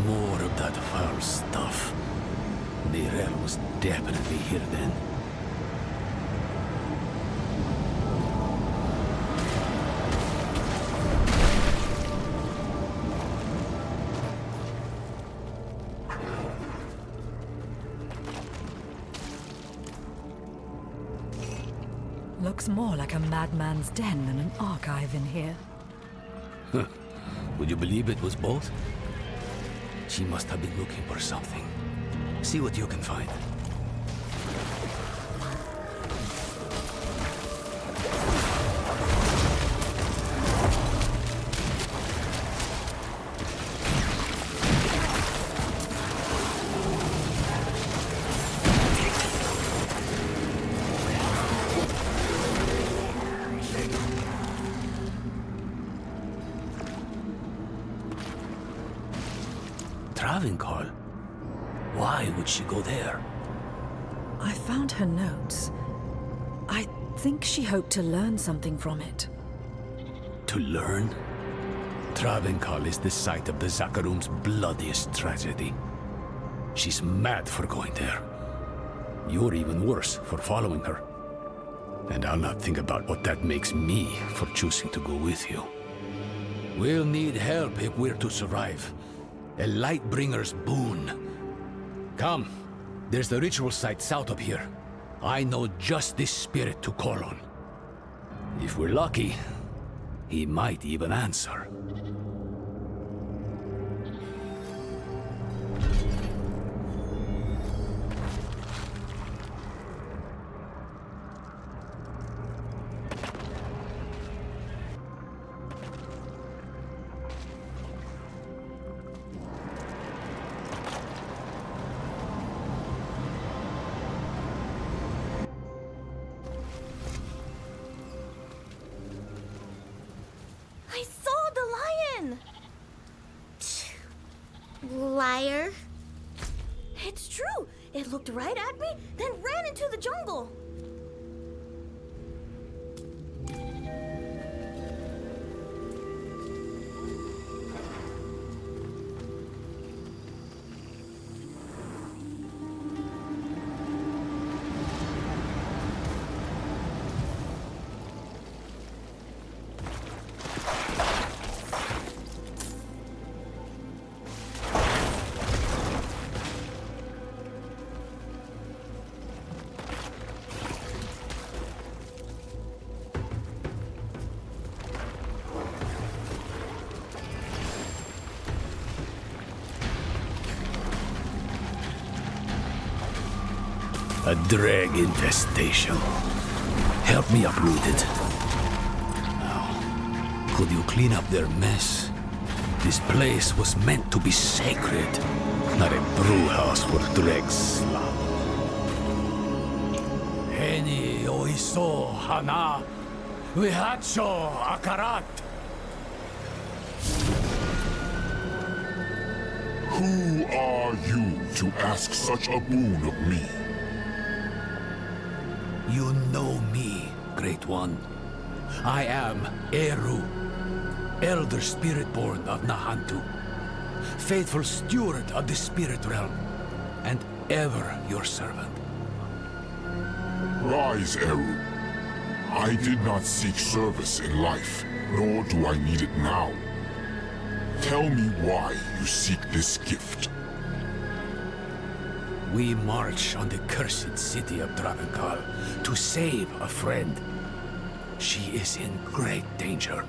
More of that foul stuff. Nerel was definitely here then. Looks more like a madman's den than an archive in here. Huh. Would you believe it was both? She must have been looking for something. See what you can find. Travincal? Why would she go there? I found her notes. I think she hoped to learn something from it. To learn? Travincal is the site of the Zakarum's bloodiest tragedy. She's mad for going there. You're even worse for following her. And I'll not think about what that makes me for choosing to go with you. We'll need help if we're to survive. A Lightbringer's boon. Come, there's the ritual site south of here. I know just this spirit to call on. If we're lucky, he might even answer. I saw the lion! Liar. It's true. It looked right at me, then ran into the jungle. A drag infestation. Help me uproot it. Now, could you clean up their mess? This place was meant to be sacred, not a brewhouse for dregs slop. Heni oiso hana, vihacho akarat. Who are you to ask such a boon of me? You know me, Great One. I am Eru, Elder Spirit-born of Nahantu, faithful steward of the Spirit Realm, and ever your servant. Rise, Eru. I did not seek service in life, nor do I need it now. Tell me why you seek this gift. We march on the cursed city of Travincal to save a friend. She is in great danger.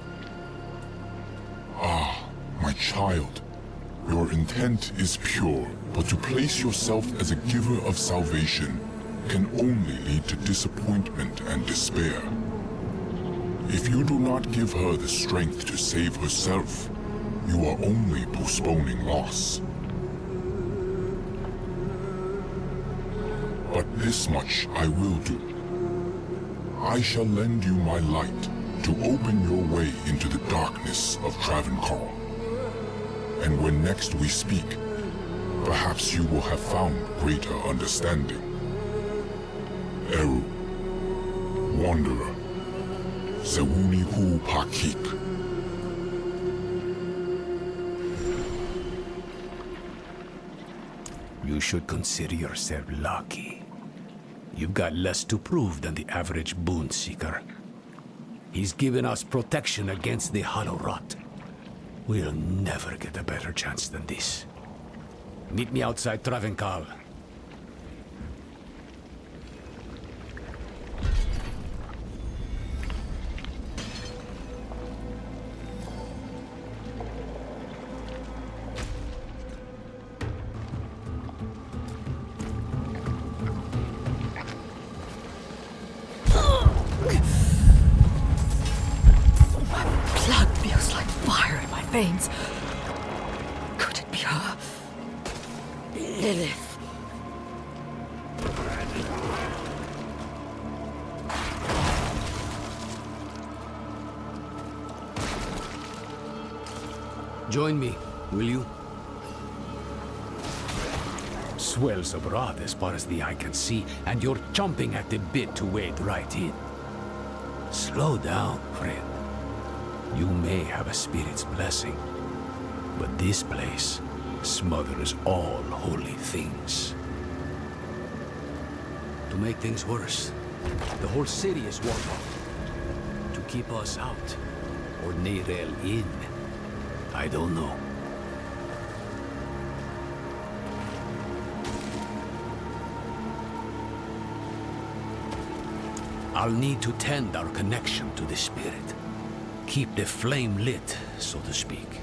Ah, my child. Your intent is pure, but to place yourself as a giver of salvation can only lead to disappointment and despair. If you do not give her the strength to save herself, you are only postponing loss. But this much I will do. I shall lend you my light to open your way into the darkness of Travancore. And when next we speak, perhaps you will have found greater understanding. Eru, Wanderer, Zewuni Hu Pakik. You should consider yourself lucky. You've got less to prove than the average boon seeker. He's given us protection against the Hollow Rot. We'll never get a better chance than this. Meet me outside Travancore. Veins. Could it be her? Lilith. Join me, will you? Swells abroad as far as the eye can see, and you're chomping at the bit to wade right in. Slow down, friend. You may have a spirit's blessing, but this place smothers all holy things. To make things worse, the whole city is walled off. To keep us out, or Neyrel in, I don't know. I'll need to tend our connection to the spirit. Keep the flame lit, so to speak.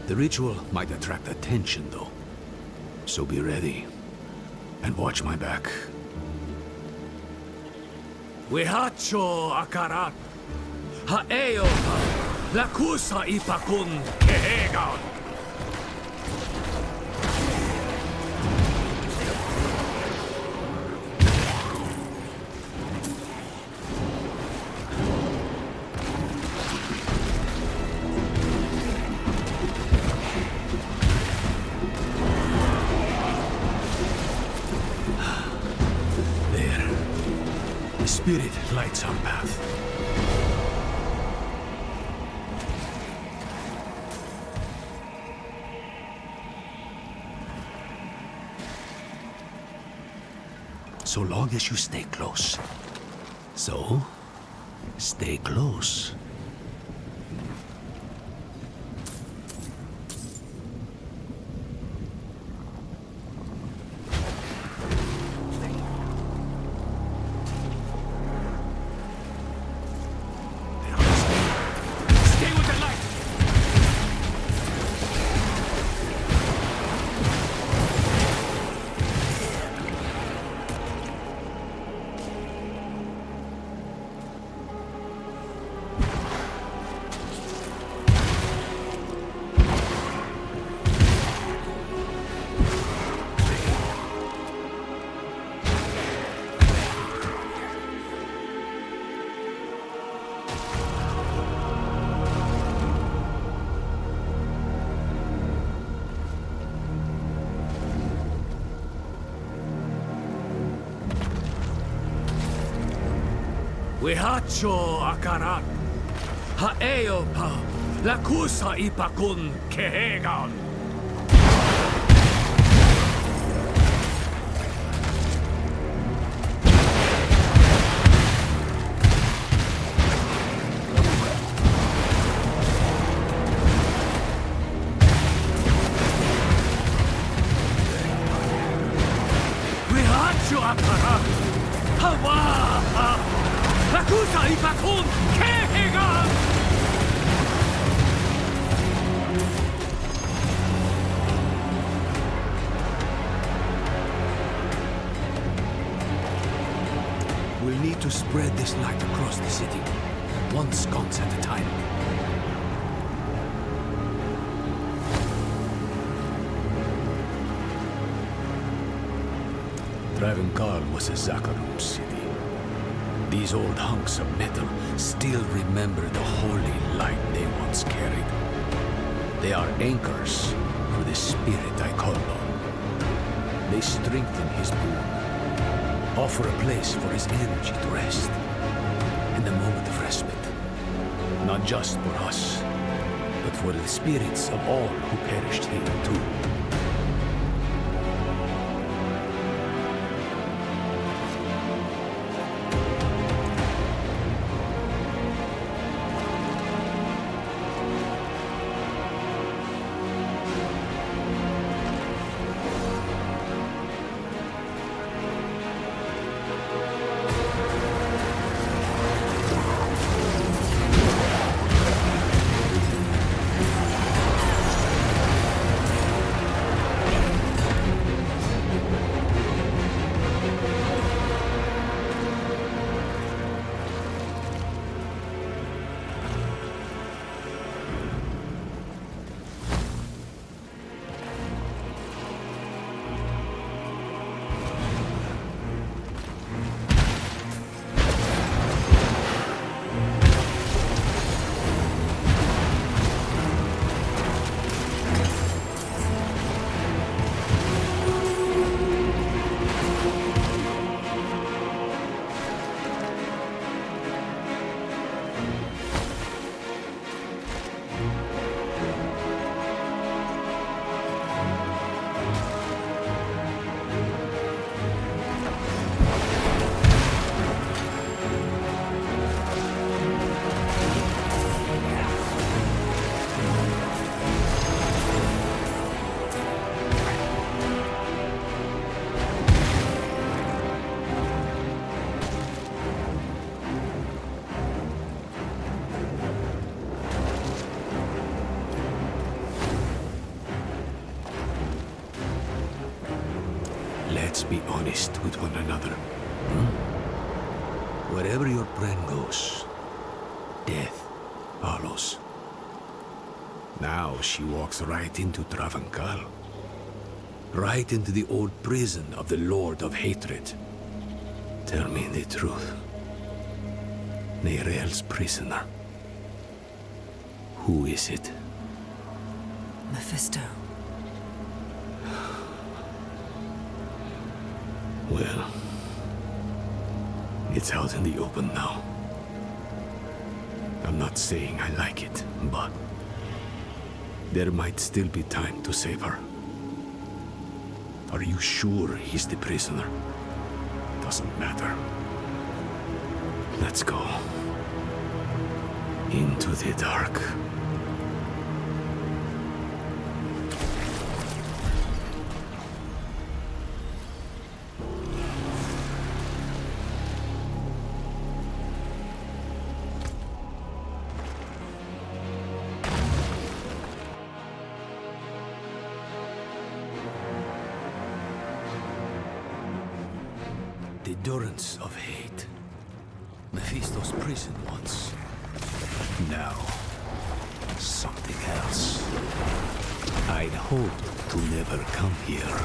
The ritual might attract attention, though. So be ready. And watch my back. Wihacho akarat. Haeo lakusa ipakun kehegan. Spirit lights our path. So long as you stay close. So, stay close. Wihacho akarat. Haeo pa. Lakusa ipakun kehegan. Wihacho akarat. Hawa. Lakusa ipakun kehegan. to spread this light across the city, one sconce at a time. Travancore was a Zakharum city. These old hunks of metal still remember the holy light they once carried. They are anchors for the spirit I call on. They strengthen his boon, offer a place for his energy to rest, and a moment of respite. Not just for us, but for the spirits of all who perished here too. Let's be honest with one another. Wherever your friend goes, death follows. Now she walks right into Travancore. Right into the old prison of the Lord of Hatred. Tell me the truth. Neyrel's prisoner. Who is it? Mephisto. Well, it's out in the open now. I'm not saying I like it, but there might still be time to save her. Are you sure he's the prisoner? Doesn't matter. Let's go. Into the dark. The durance of hate. Mephisto's prison once. Now, something else. I'd hoped to never come here.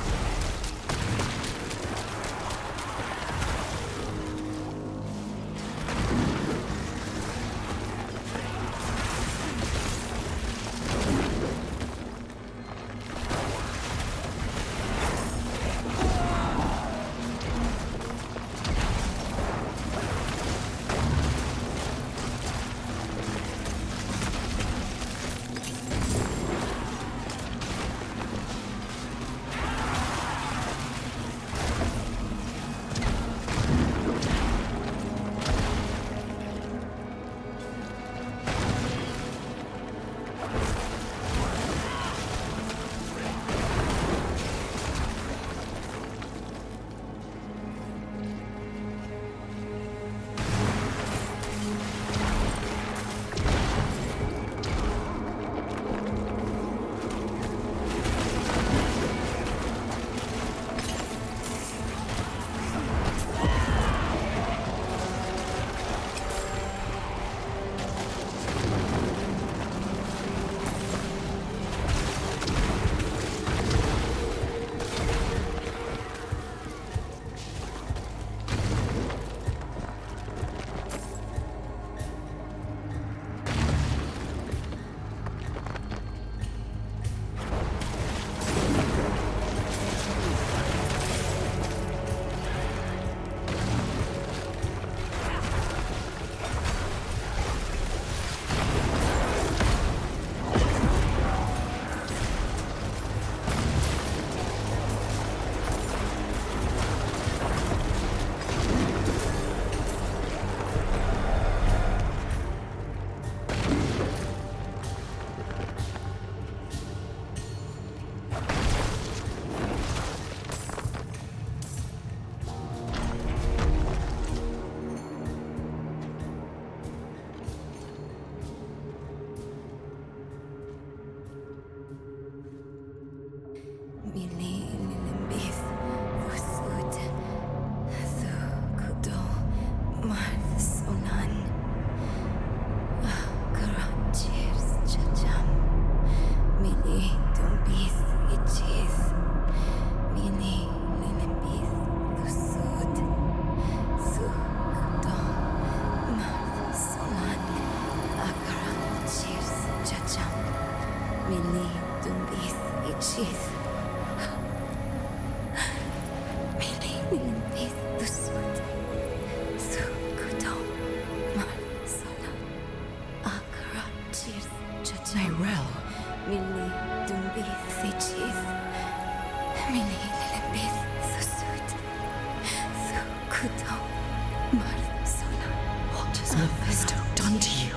What has Mephisto done to you?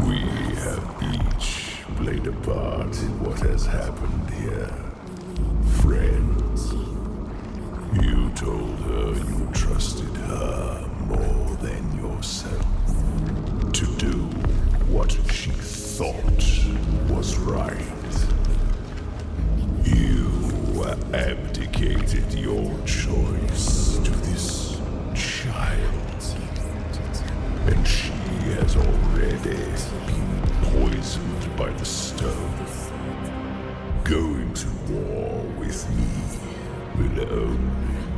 We have each played a part in what has happened here. Friends, you told her you trusted her more than yourself to do what she thought was right. You abdicated your choice to this child, and she has already been poisoned by the stone. Going to war with me will only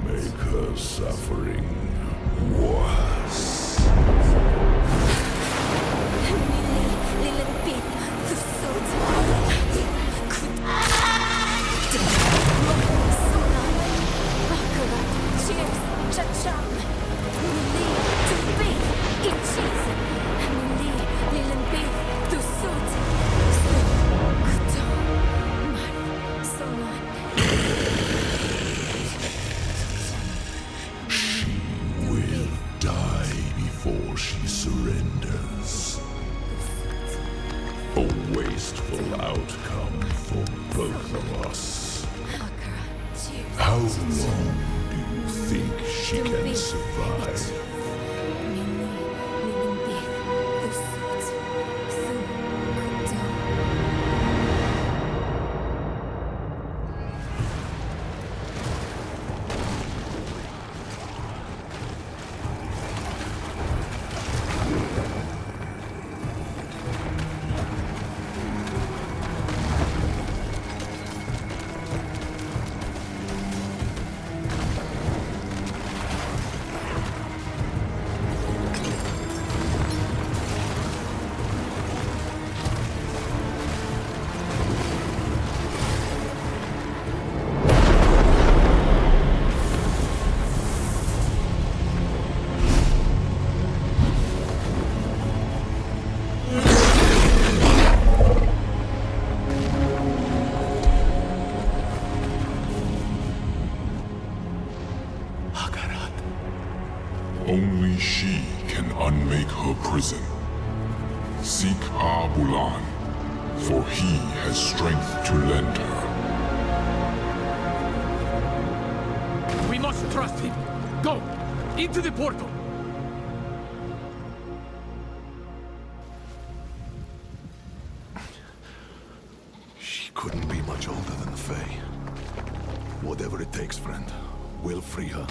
make her suffering worse. She surrenders. A wasteful outcome for both of us. How long do you think she can survive? Only she can unmake her prison. Seek Abulan, for he has strength to lend her. We must trust him. Go! Into the portal! She couldn't be much older than the Fae. Whatever it takes, friend. We'll free her.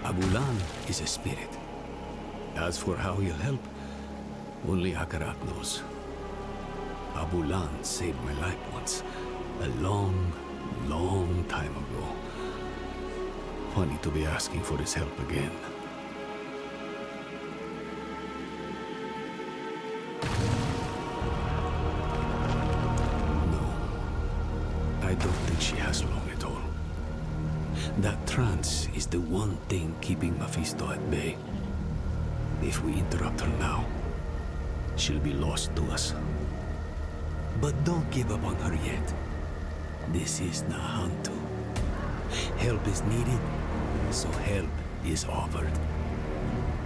Abulan is a spirit. As for how he'll help, only Akarat knows. Abulan saved my life once, a long, long time ago. Funny to be asking for his help again. No, I don't think she has long at all. That trance is the one thing keeping Mephisto at bay. If we interrupt her now, she'll be lost to us. But don't give up on her yet. This is Nahantu. Help is needed, so help is offered.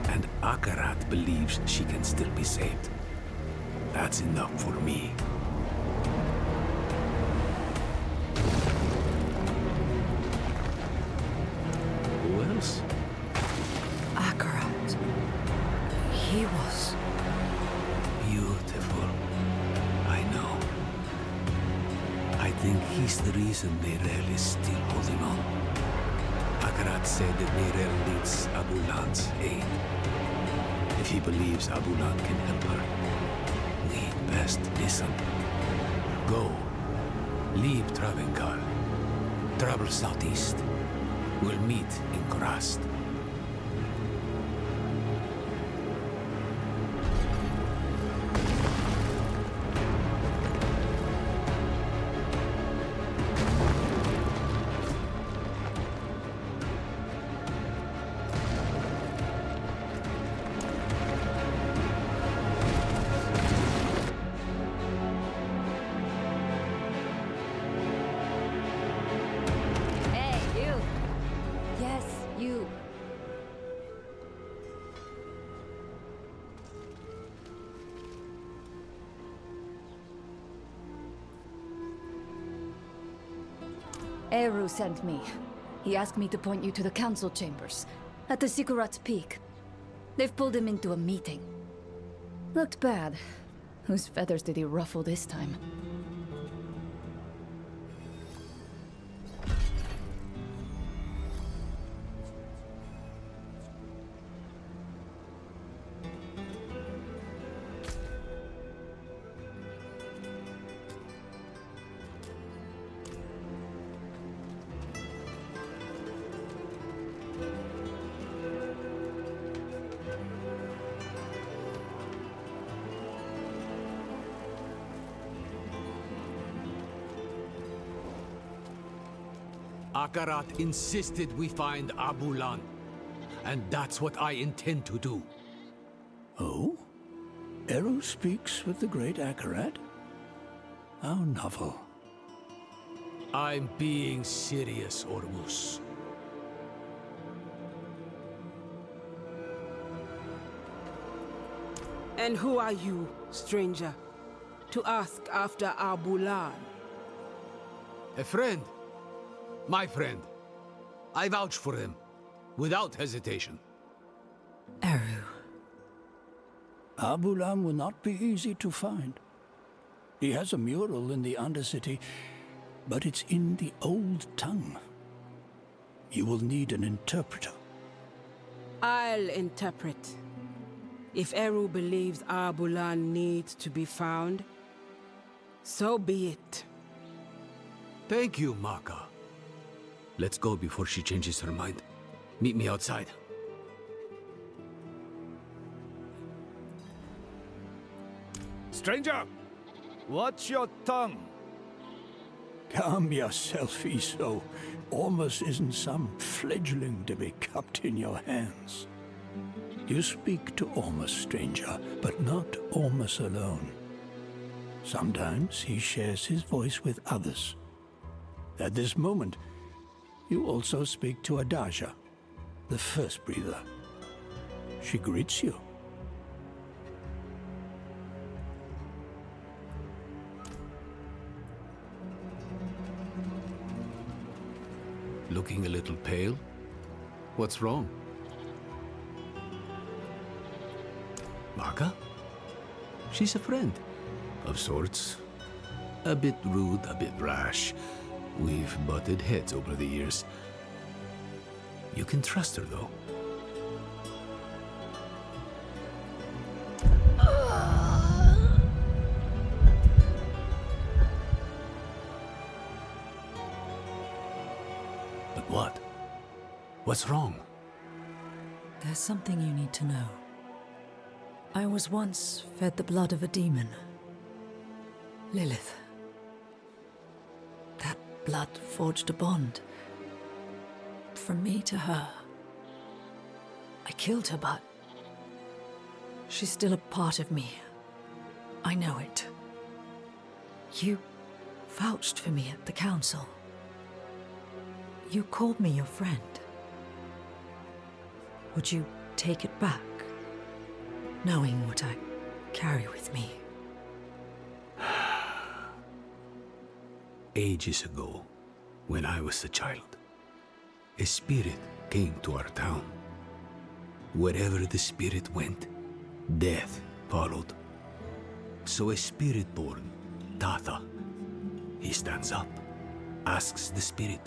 And Akarat believes she can still be saved. That's enough for me. think he's the reason Neyrelle is still holding on. Akarat said that Neyrelle needs Abulan's aid. If he believes Abulan can help her, we best listen. Go. Leave Travenkar. Travel southeast. We'll meet in Korast. Eru sent me. He asked me to point you to the council chambers, at the Sikurat's Peak. They've pulled him into a meeting. Looked bad. Whose feathers did he ruffle this time? Akarat insisted we find Abulan. And that's what I intend to do. Oh? Eru speaks with the great Akarat? How novel. I'm being serious, Ormus. And who are you, stranger, to ask after Abulan? A friend. My friend. I vouch for him, without hesitation. Eru. Abulan will not be easy to find. He has a mural in the Undercity, but it's in the old tongue. You will need an interpreter. I'll interpret. If Eru believes Abulan needs to be found, so be it. Thank you, Maka. Let's go before she changes her mind. Meet me outside. Stranger! Watch your tongue! Calm yourself, Iso. Ormus isn't some fledgling to be cupped in your hands. You speak to Ormus, stranger, but not Ormus alone. Sometimes he shares his voice with others. At this moment, you also speak to Adaja, the first breather. She greets you. Looking a little pale? What's wrong? Maka? She's a friend. Of sorts. A bit rude, a bit rash. We've butted heads over the years. You can trust her, though. But what? What's wrong? There's something you need to know. I was once fed the blood of a demon. Lilith. That blood forged a bond. From me to her. I killed her, but she's still a part of me. I know it. You vouched for me at the council. You called me your friend. Would you take it back, knowing what I carry with me? Ages ago, when I was a child, a spirit came to our town. Wherever the spirit went, death followed. So a spirit born, Tatha, He stands up, asks the spirit,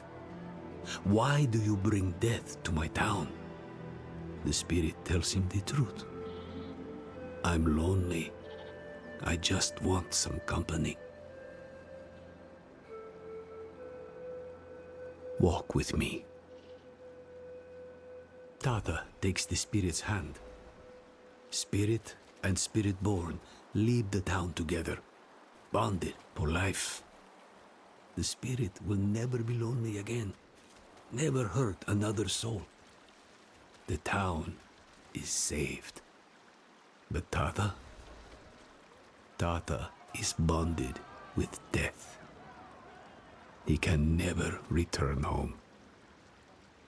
"Why do you bring death to my town?" The spirit tells him the truth. "I'm lonely. I just want some company." Walk with me. Tata takes the spirit's hand. Spirit and spirit-born leave the town together, bonded for life. The spirit will never be lonely again, never hurt another soul. The town is saved. But Tata is bonded with death. He can never return home.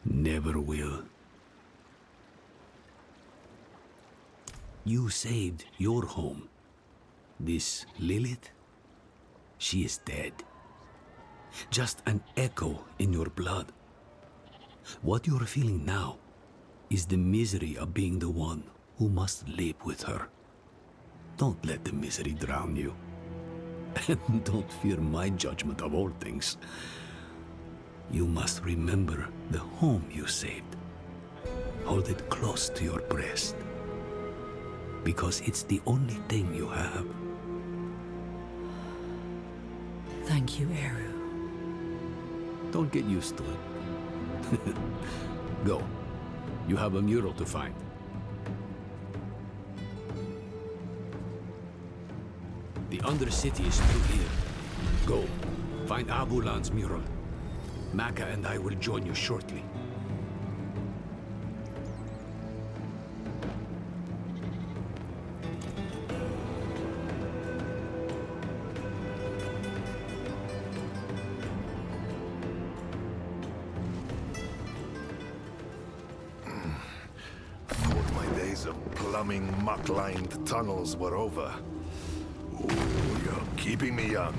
Never will. You saved your home. This Lilith, she is dead. Just an echo in your blood. What you're feeling now is the misery of being the one who must live with her. Don't let the misery drown you. And don't fear my judgment of all things. You must remember the home you saved. Hold it close to your breast, because it's the only thing you have. Thank you, Eru. Don't get used to it. Go. You have a mural to find. The Undercity is through here. Go. Find Abulan's mural. Maka and I will join you shortly. Thought my days of plumbing muck-lined tunnels were over. Ooh, you're keeping me young.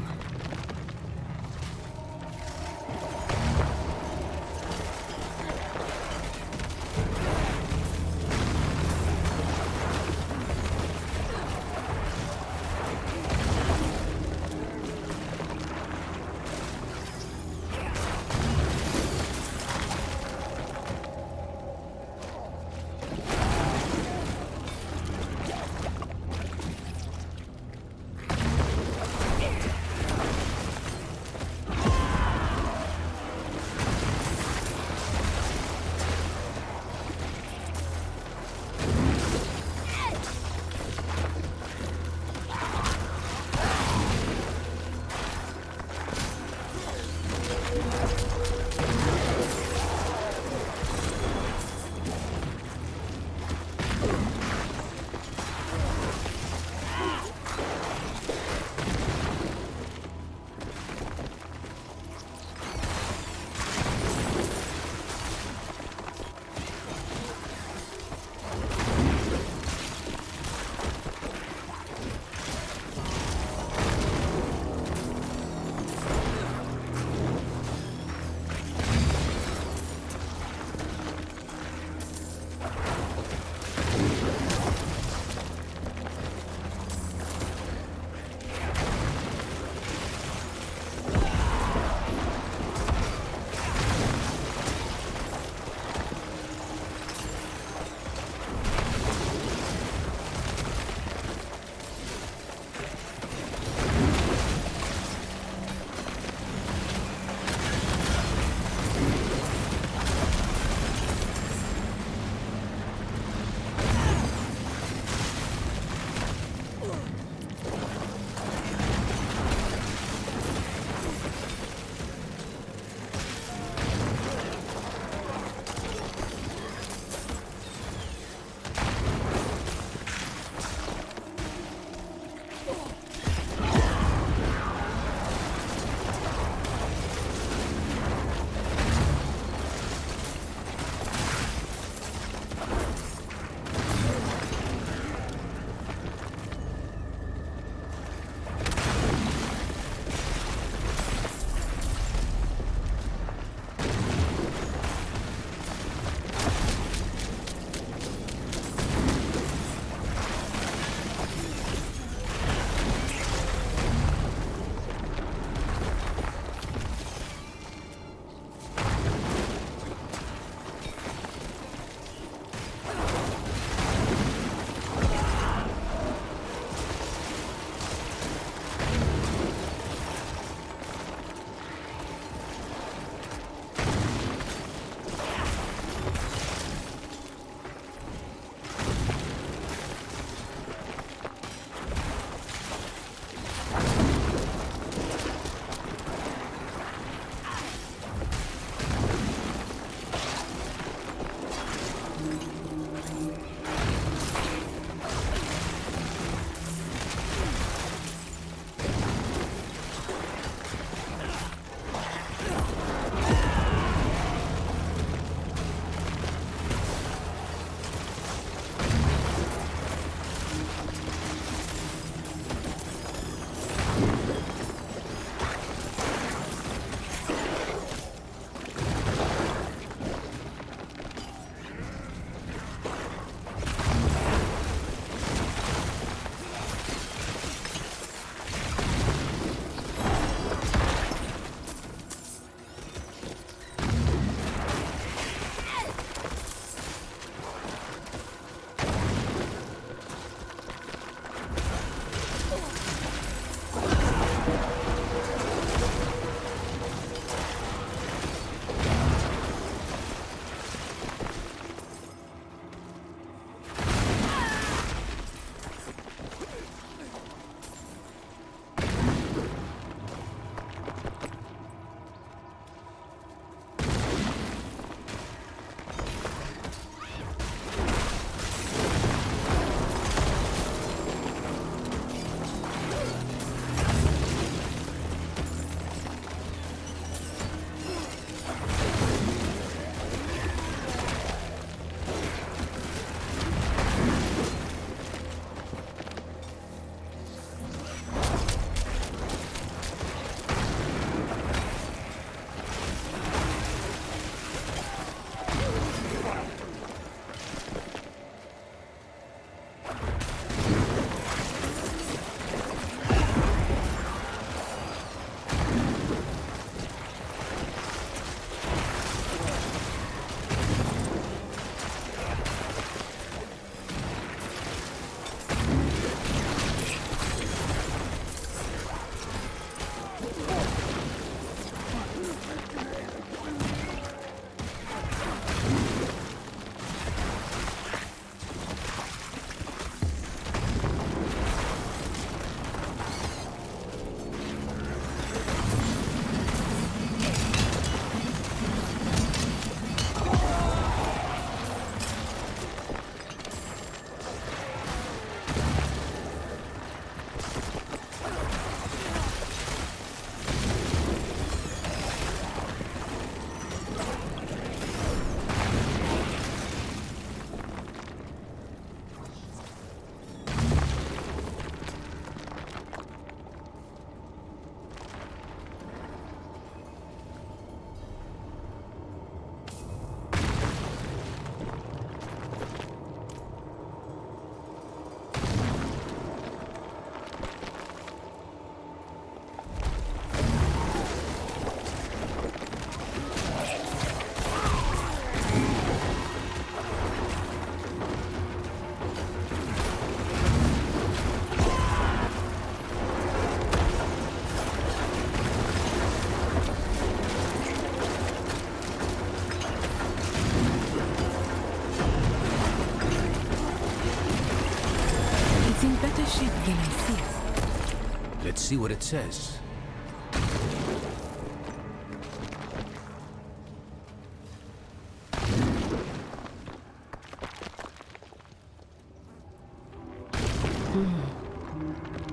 see what it says.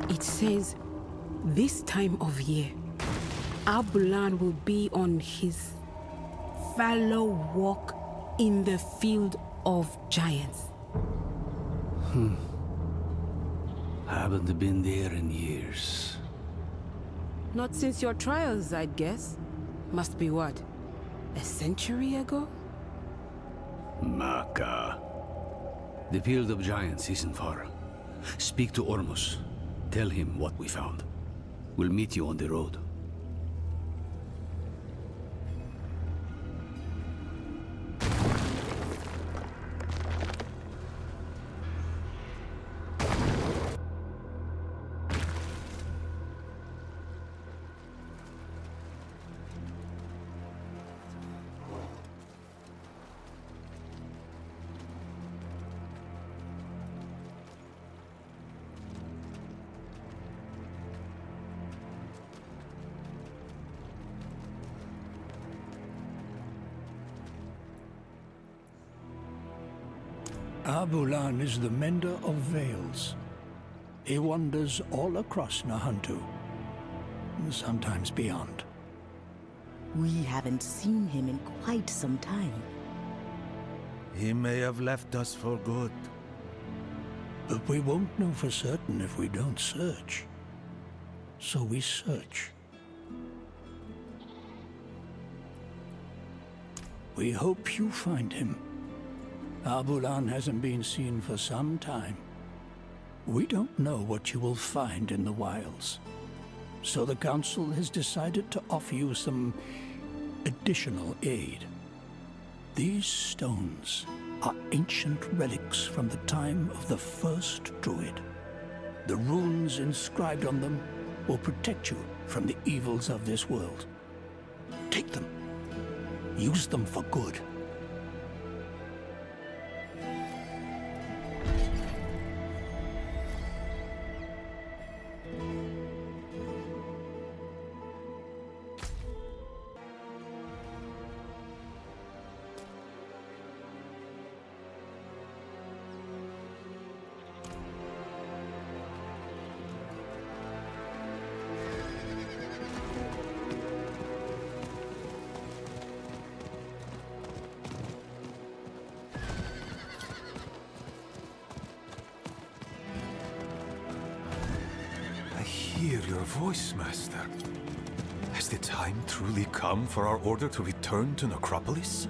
It says, this time of year, Abulan will be on his fallow walk in the field of giants. Haven't been there in years. Not since your trials, I'd guess. Must be what? A century ago? Maka. The field of giants isn't far. Speak to Ormus. Tell him what we found. We'll meet you on the road. Abulan is the mender of veils. He wanders all across Nahantu, sometimes beyond. We haven't seen him in quite some time. He may have left us for good. But we won't know for certain if we don't search. So we search. We hope you find him. Abulan hasn't been seen for some time. We don't know what you will find in the wilds. So the Council has decided to offer you some additional aid. These stones are ancient relics from the time of the first Druid. The runes inscribed on them will protect you from the evils of this world. Take them. Use them for good. Hear your voice, Master. Has the time truly come for our order to return to Necropolis?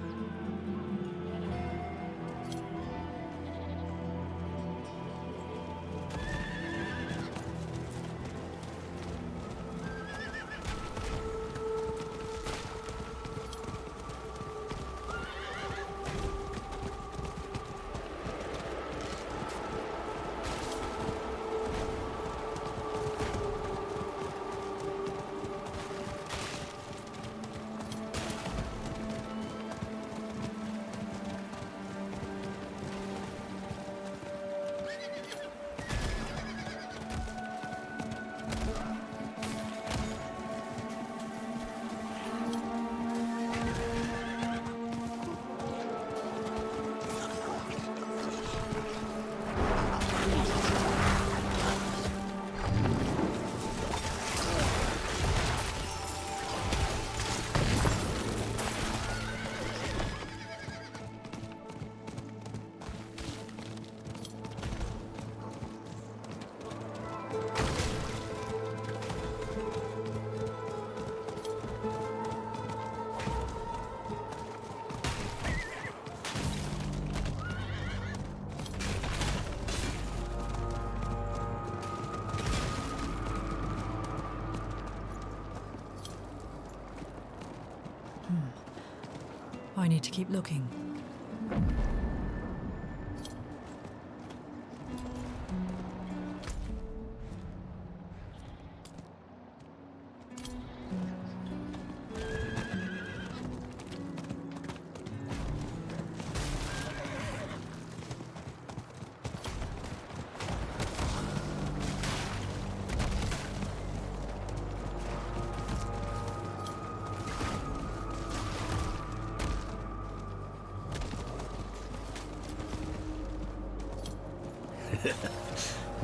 I need to keep looking.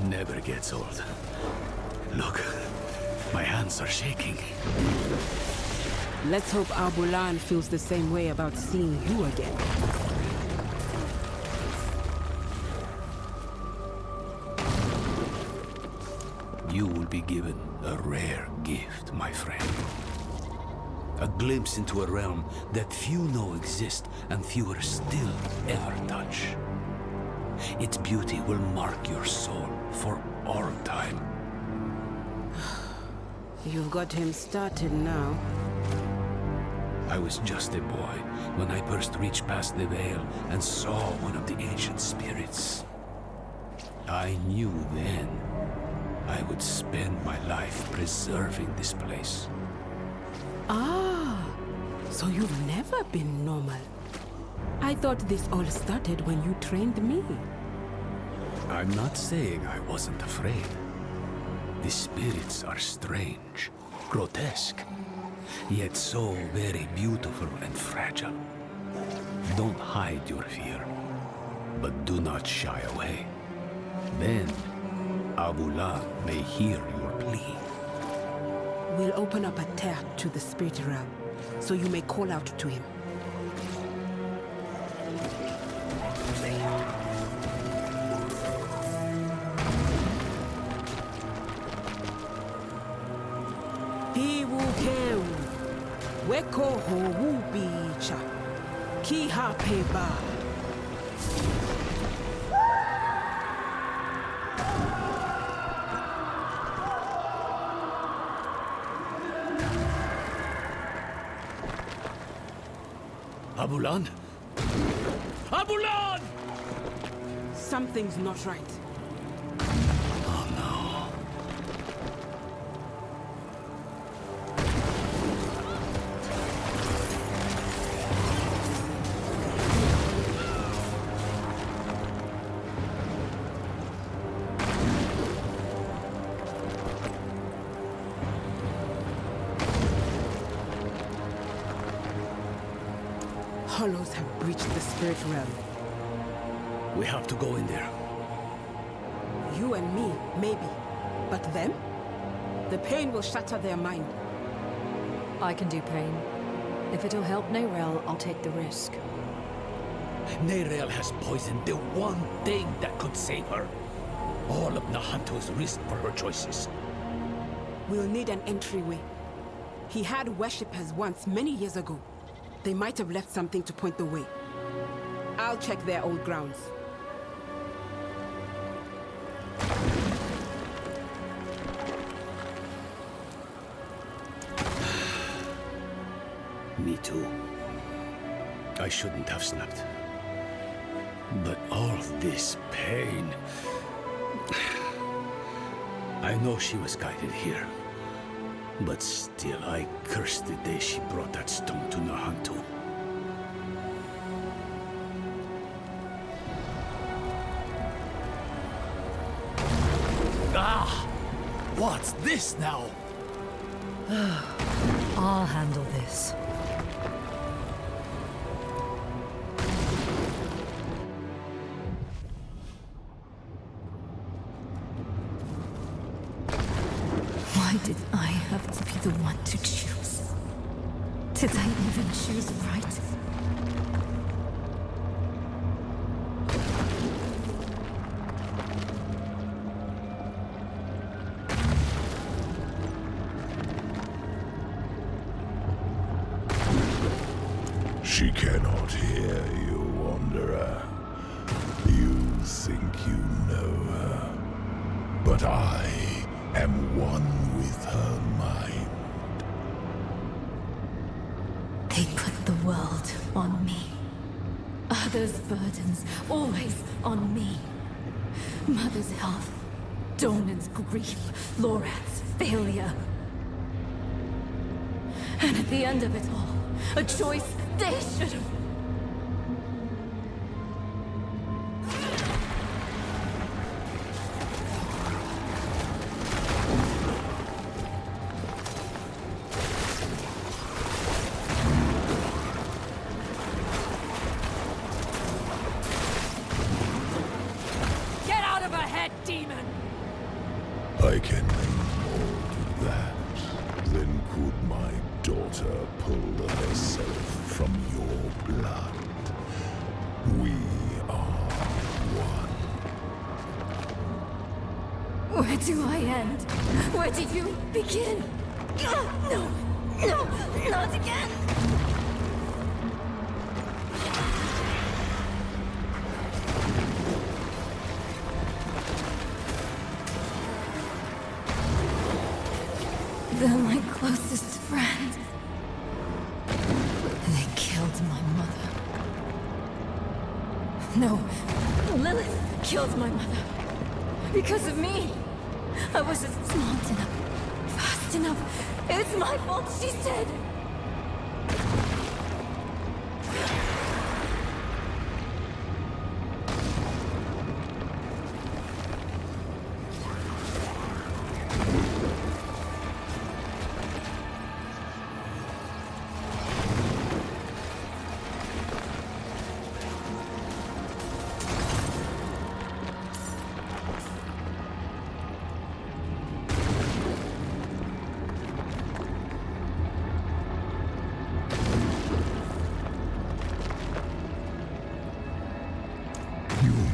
Never gets old. Look, my hands are shaking. Let's hope Abulan feels the same way about seeing you again. You will be given a rare gift, my friend. A glimpse into a realm that few know exist and fewer still ever touch. Its beauty will mark your soul for all time. You've got him started now. I was just a boy when I first reached past the veil and saw one of the ancient spirits. I knew then I would spend my life preserving this place. Ah, so you've never been normal. I thought this all started when you trained me. I'm not saying I wasn't afraid. The spirits are strange, grotesque, yet so very beautiful and fragile. Don't hide your fear, but do not shy away. Then, Abulan may hear your plea. We'll open up a tear to the spirit realm, so you may call out to him. Piwukeu, weko ho wubicha, kiha peba. Abulan? Abulan! Something's not right. Oh no. Hollows have breached the spirit realm. We have to go in there. You and me, maybe. But them? The pain will shatter their mind. I can do pain. If it'll help Nerel, I'll take the risk. Nerel has poisoned the one thing that could save her. All of Nahanto's risk for her choices. We'll need an entryway. He had worshippers once, many years ago. They might have left something to point the way. I'll check their old grounds. Me too. I shouldn't have snapped. But all this pain... I know she was guided here. But still, I curse the day she brought that stone to Nahanto. Ah! What's this now? I'll handle this. Why did I have to be the one to choose? Did I even choose right? She cannot hear you, Wanderer. You think you know her, but I am one with her mind. They put the world on me. Others' burdens always on me. Mother's health, Donan's grief, Lorath's failure. And at the end of it all, a choice they should have. Get out of her head! daughter pulled herself from your blood. We are one. Where do I end? Where do you begin? No! No! Not again! They're my closest friends. They killed my mother. No, Lilith killed my mother. Because of me. I wasn't smart enough, fast enough. It's my fault, she said.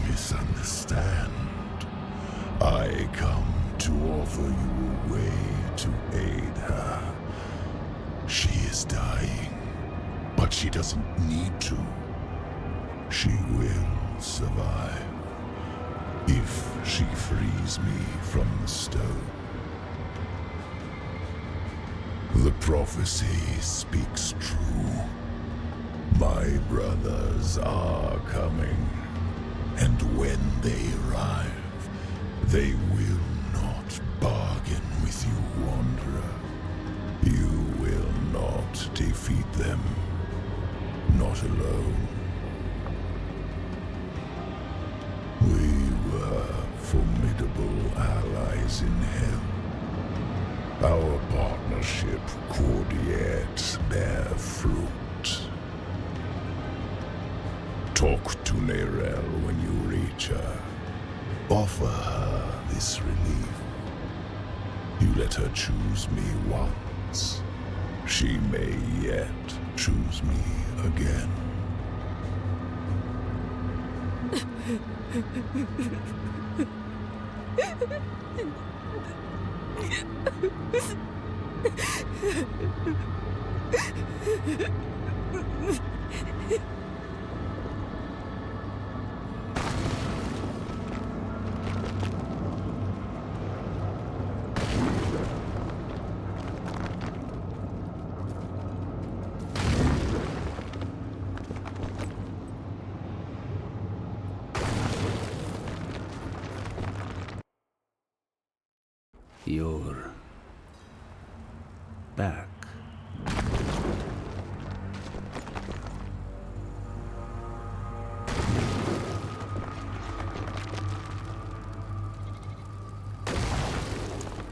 Misunderstand. I come to offer you a way to aid her. She is dying, but she doesn't need to. She will survive if she frees me from the stone. The prophecy speaks true. My brothers are coming. And when they arrive, they will not bargain with you, Wanderer. You will not defeat them. Not alone. We were formidable allies in hell. Our partnership could yet bear fruit. Talk to Nerel when you reach her. Offer her this relief. You let her choose me once. She may yet choose me again. You're back.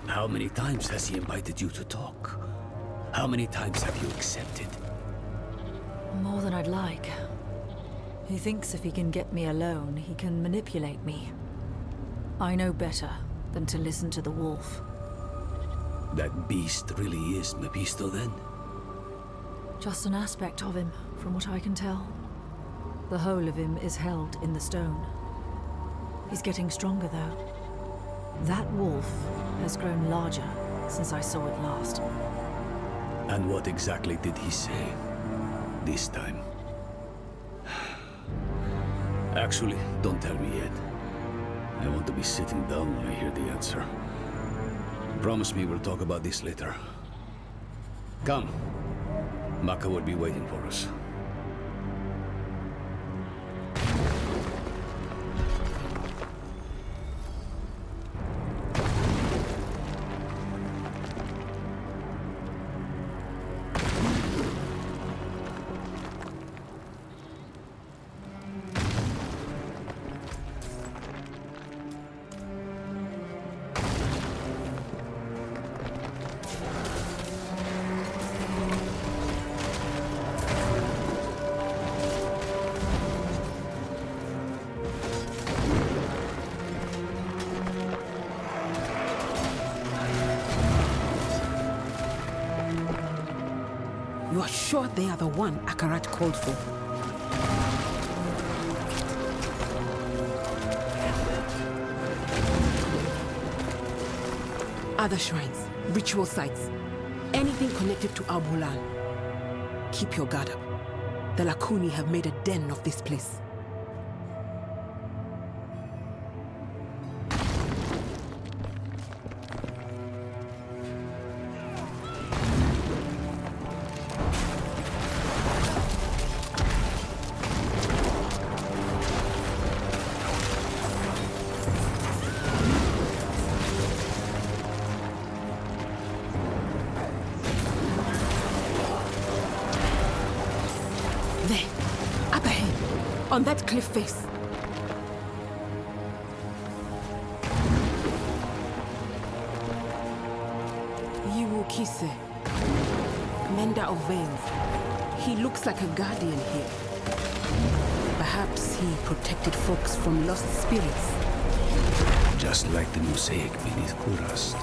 How many times has he invited you to talk? How many times have you accepted? More than I'd like. He thinks if he can get me alone, he can manipulate me. I know better than to listen to the wolf. That beast really is Mephisto then? Just an aspect of him, from what I can tell. The whole of him is held in the stone. He's getting stronger, though. That wolf has grown larger since I saw it last. And what exactly did he say this time? Actually, don't tell me yet. I want to be sitting down when I hear the answer. Promise me we'll talk about this later. Come. Maka will be waiting for us. You are sure they are the one Akarat called for? Other shrines, ritual sites, anything connected to Al-Bulan. Keep your guard up. The Lakuni have made a den of this place. On that cliff face. Yiwu Kise, mender of veins. He looks like a guardian here. Perhaps he protected folks from lost spirits. Just like the mosaic beneath Kurast.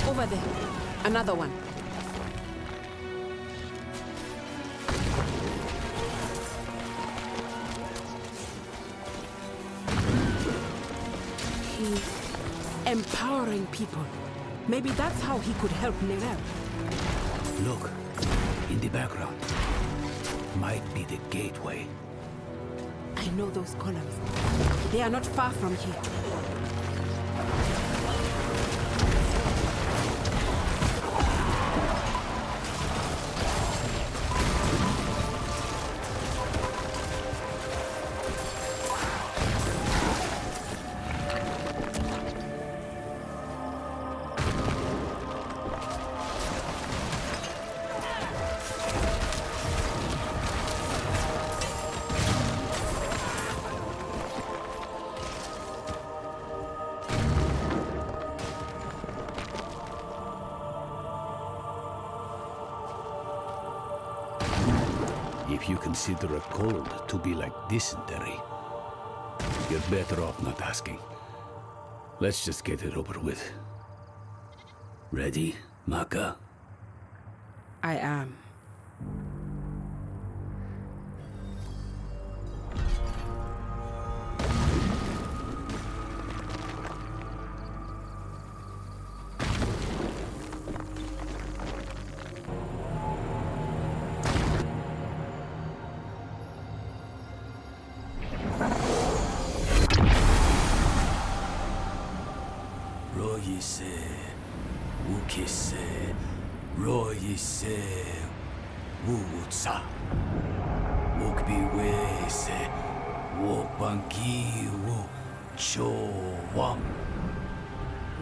Over there. Another one. He's empowering people. Maybe that's how he could help Nerel. Look, in the background. Might be the gateway. I know those columns. They are not far from here. If you consider a cold to be like dysentery, you're better off not asking. Let's just get it over with. Ready, Maka? I am. Royise, Wukise, Royise, Wutsa, Wukbiwese, Wokbankiwu, Chowam.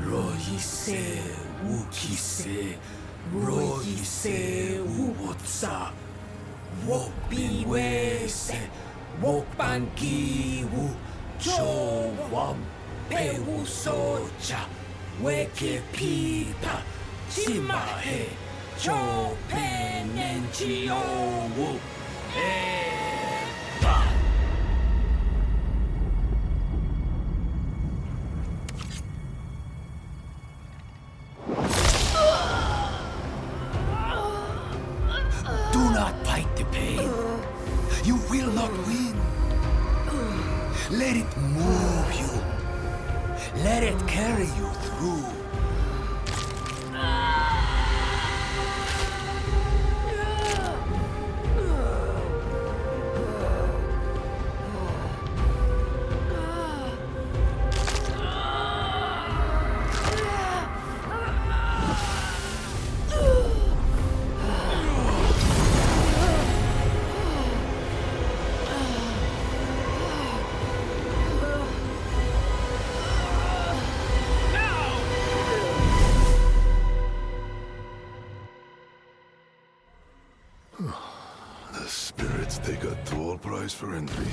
Royise, Wukise, Royise, Wutsa, Wokbiwese, Wokbankiwu, Chowam, Pewusocha. Weke pita, chimahe, chope nenchiowu, eba. Do not fight the pain. You will not win. Let it move you. Let it carry you through. No price for entry.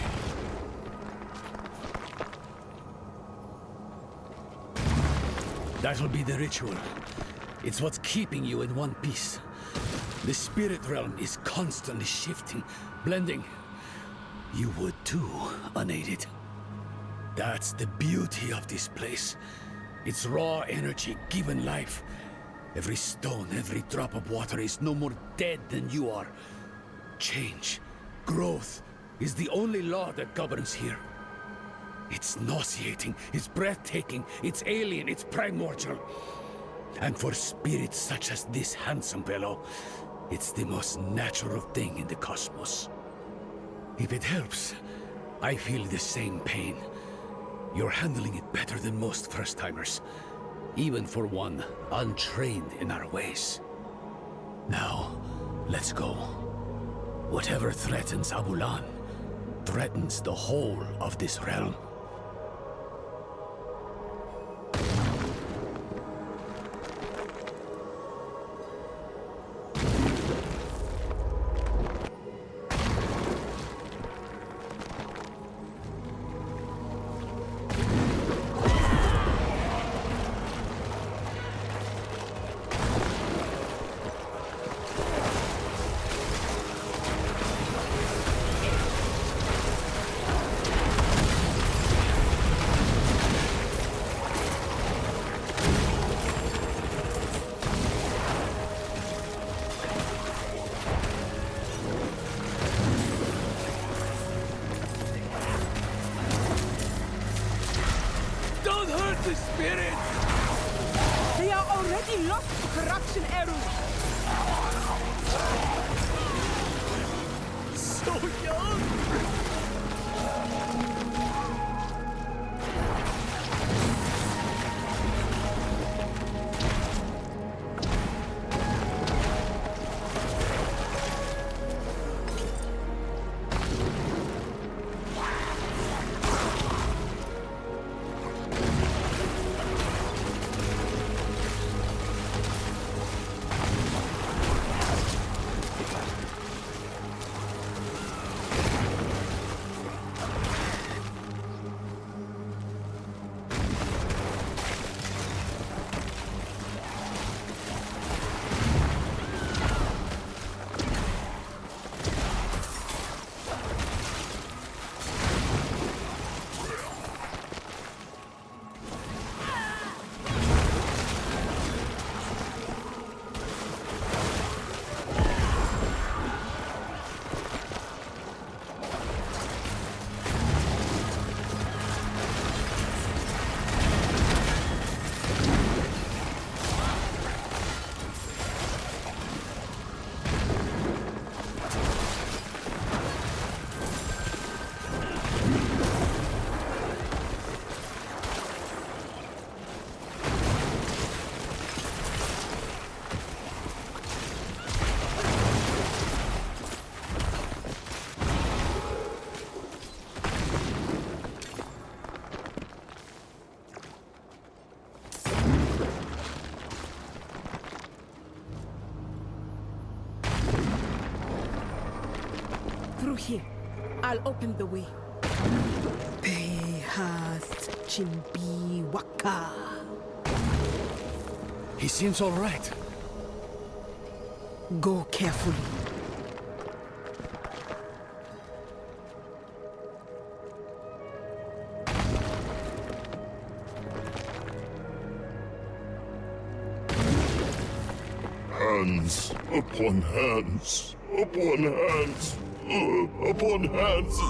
That'll be the ritual. It's what's keeping you in one piece. The spirit realm is constantly shifting, blending. You would too, unaided. That's the beauty of this place. It's raw energy given life. Every stone, every drop of water is no more dead than you are. Change, growth, is the only law that governs here. It's nauseating, it's breathtaking, it's alien, it's primordial. And for spirits such as this handsome fellow, it's the most natural thing in the cosmos. If it helps, I feel the same pain. You're handling it better than most first-timers, even for one untrained in our ways. Now, let's go. Whatever threatens Abulan, threatens the whole of this realm. The spirits! They are already lost to corruption, Eru! So young! Through here. I'll open the way. Behas Chimbi Waka. He seems all right. Go carefully. Hands upon hands, upon hands, upon hands.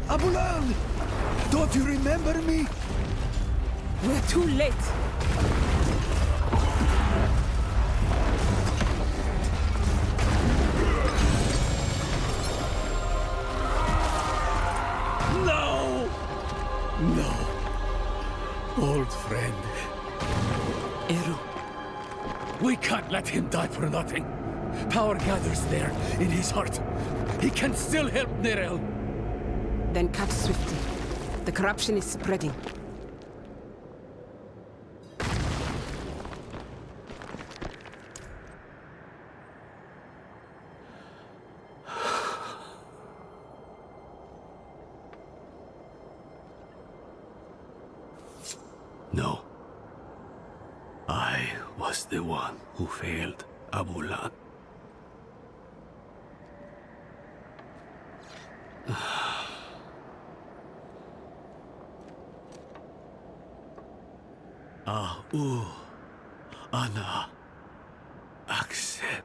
Abulan! Don't you remember me? We're too late. No! No. Old friend. Eru. We can't let him die for nothing. Power gathers there, in his heart. He can still help Nerel. Then cut swiftly. The corruption is spreading. No. I was the one who failed Abulan. Ana accept.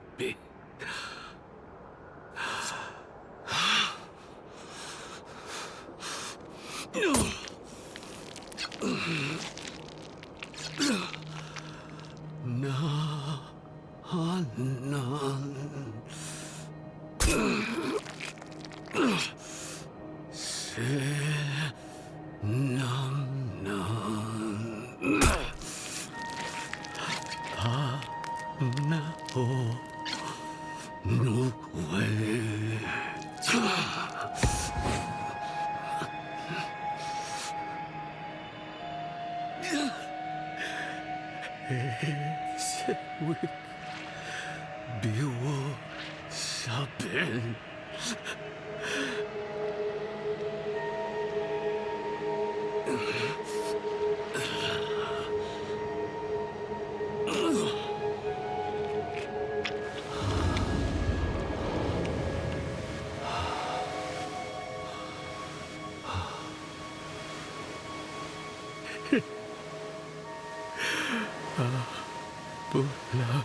Abula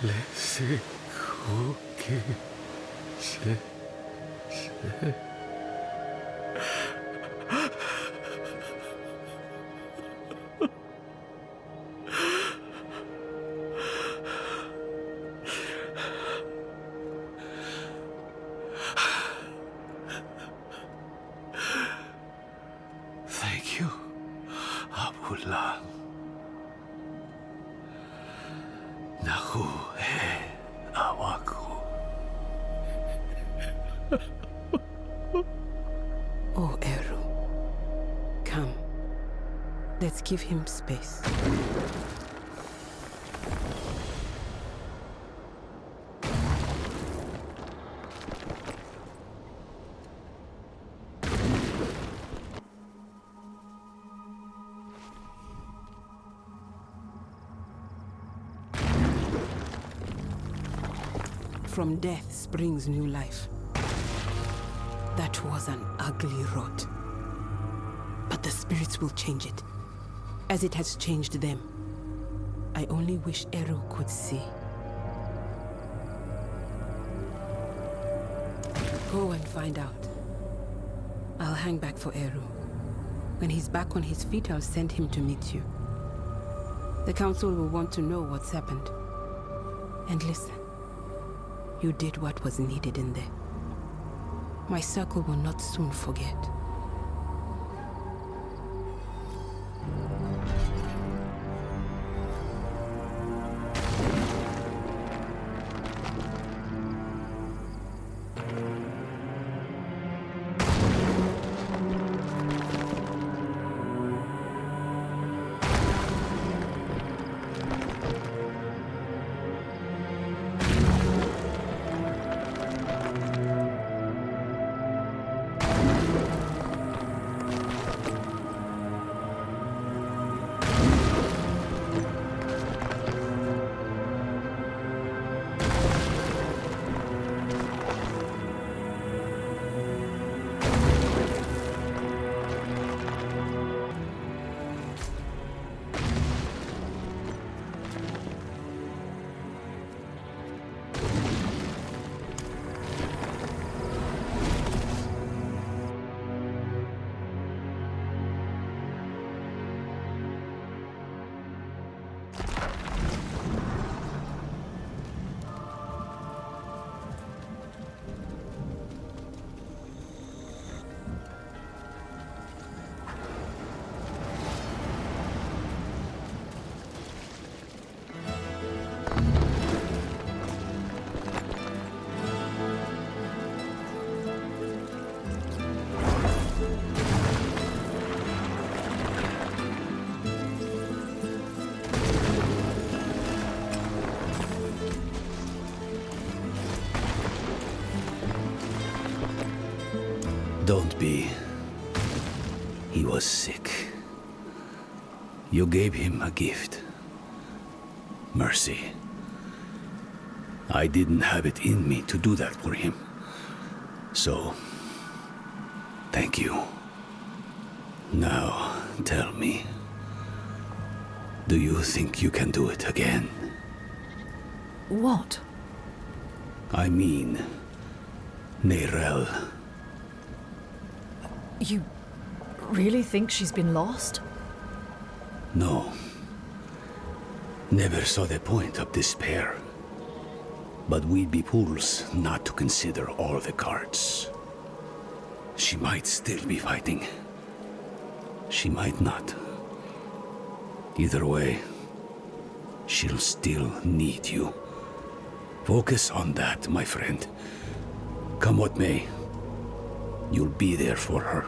lese kuki se. Thank you, Abula. Nahu he awaku. Oh, Eru. Come. Let's give him space. From death springs new life. That was an ugly rot. But the spirits will change it, as it has changed them. I only wish Eru could see. Go and find out. I'll hang back for Eru. When he's back on his feet, I'll send him to meet you. The council will want to know what's happened. And listen. You did what was needed in there. My circle will not soon forget. Don't be. He was sick. You gave him a gift. Mercy. I didn't have it in me to do that for him. So, thank you. Now, tell me. Do you think you can do it again? What? I mean, Neyrelle. You really think she's been lost? No. Never saw the point of despair. But we'd be fools not to consider all the cards. She might still be fighting. She might not. Either way, she'll still need you. Focus on that, my friend. Come what may, you'll be there for her.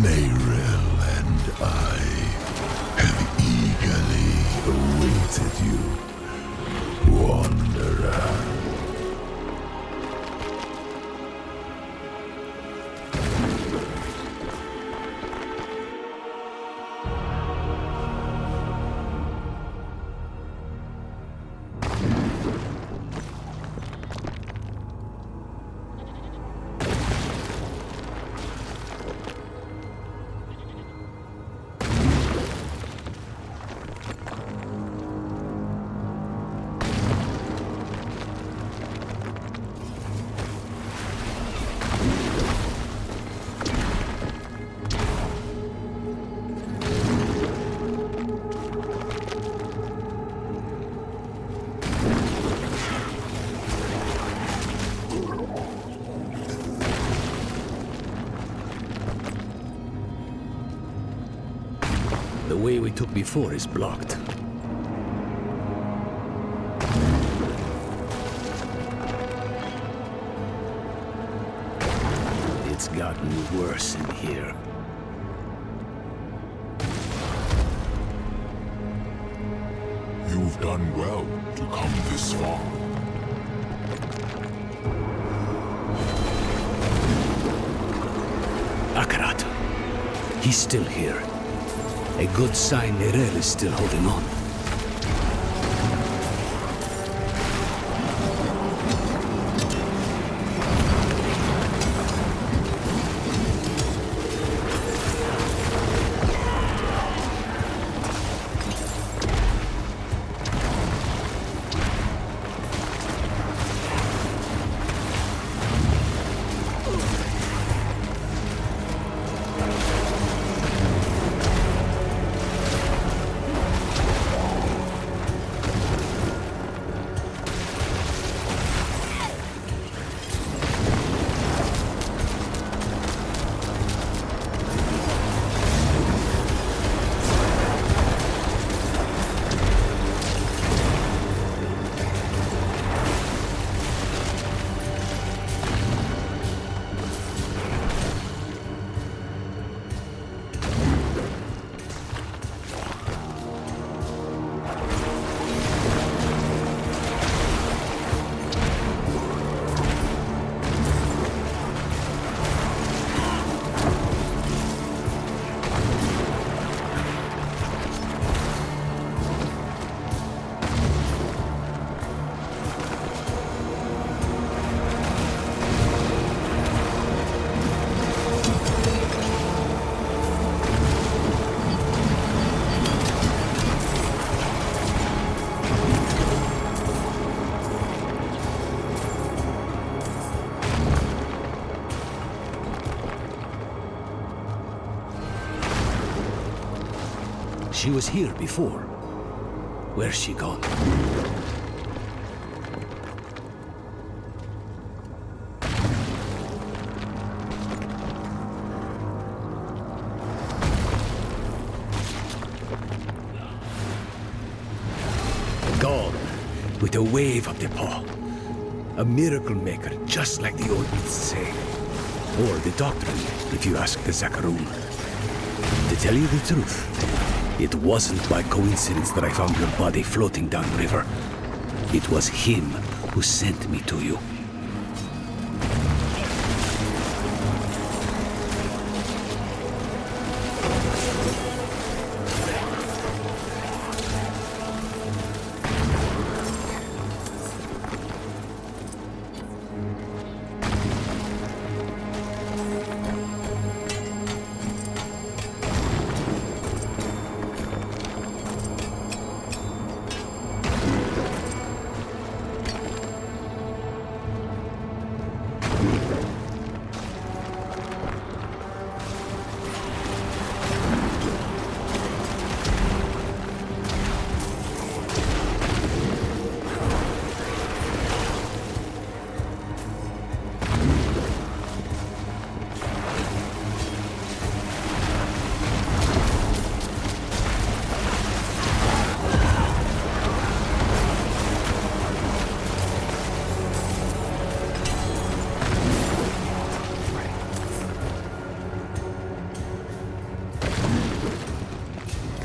Neyrelle and I have eagerly awaited you, Wanderer. The way we took before is blocked. It's gotten worse in here. You've done well to come this far. Akarat. He's still here. A good sign Neyrelle is still holding on. She was here before. Where's she gone? with a wave of the paw. A miracle maker, just like the old myths say. Or the doctrine, if you ask the Zakarum. To tell you the truth, it wasn't by coincidence that I found your body floating downriver. It was him who sent me to you.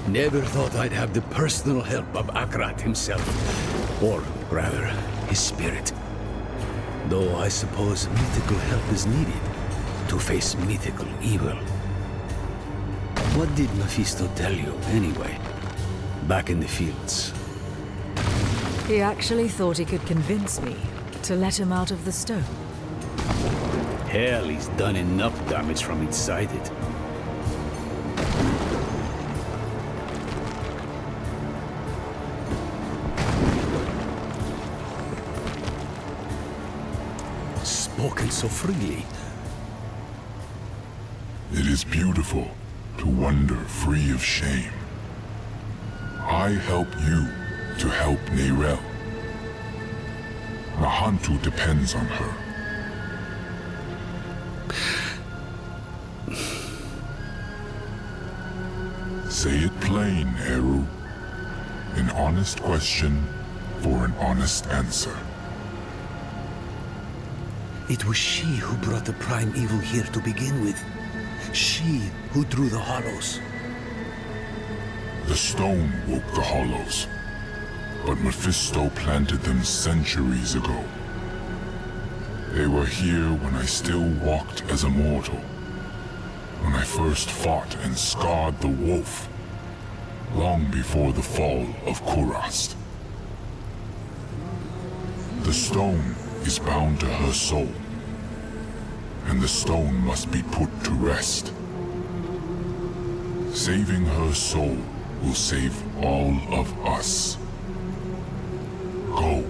Never thought I'd have the personal help of Akrat himself. Or, rather, his spirit. Though I suppose mythical help is needed to face mythical evil. What did Mephisto tell you, anyway? Back in the fields. He actually thought he could convince me to let him out of the stone. Hell, he's done enough damage from inside it. Spoken so freely. It is beautiful to wander free of shame. I help you to help Neyrelle. Mahantu depends on her. Say it plain, Eru. An honest question for an honest answer. It was she who brought the prime evil here to begin with. She who drew the hollows. The stone woke the hollows, but Mephisto planted them centuries ago. They were here when I still walked as a mortal, when I first fought and scarred the wolf, long before the fall of Kurast. The stone is bound to her soul, and the stone must be put to rest. Saving her soul will save all of us. Go.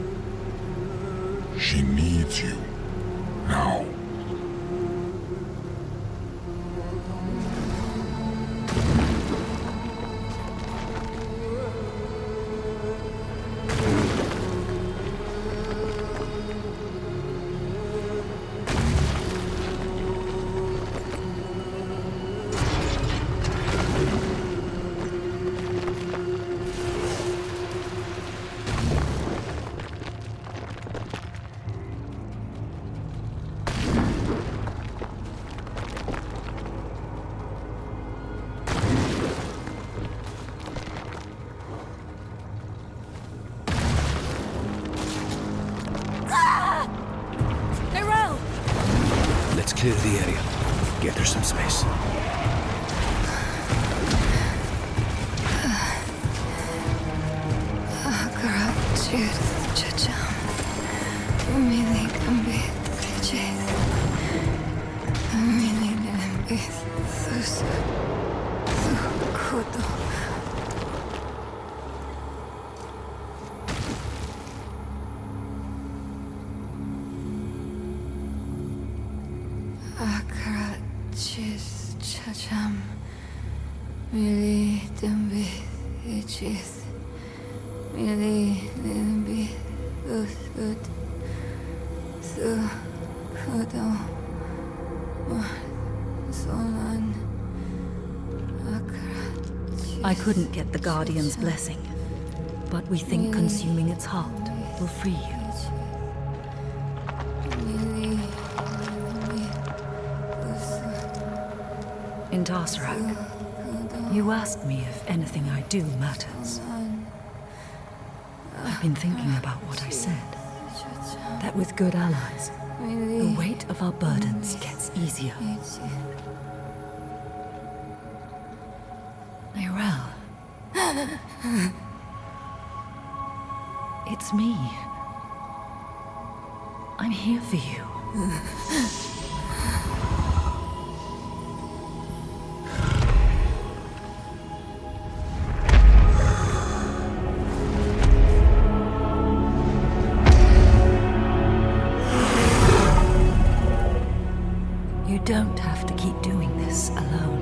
She needs you now. Clear the area. Get her some space. I couldn't get the Guardian's blessing, but we think consuming its heart will free you. In Tarsarak, you asked me if anything I do matters. I've been thinking about what I said. That with good allies, the weight of our burdens gets easier. Nyrel. It's me. I'm here for you. You don't have to keep doing this alone.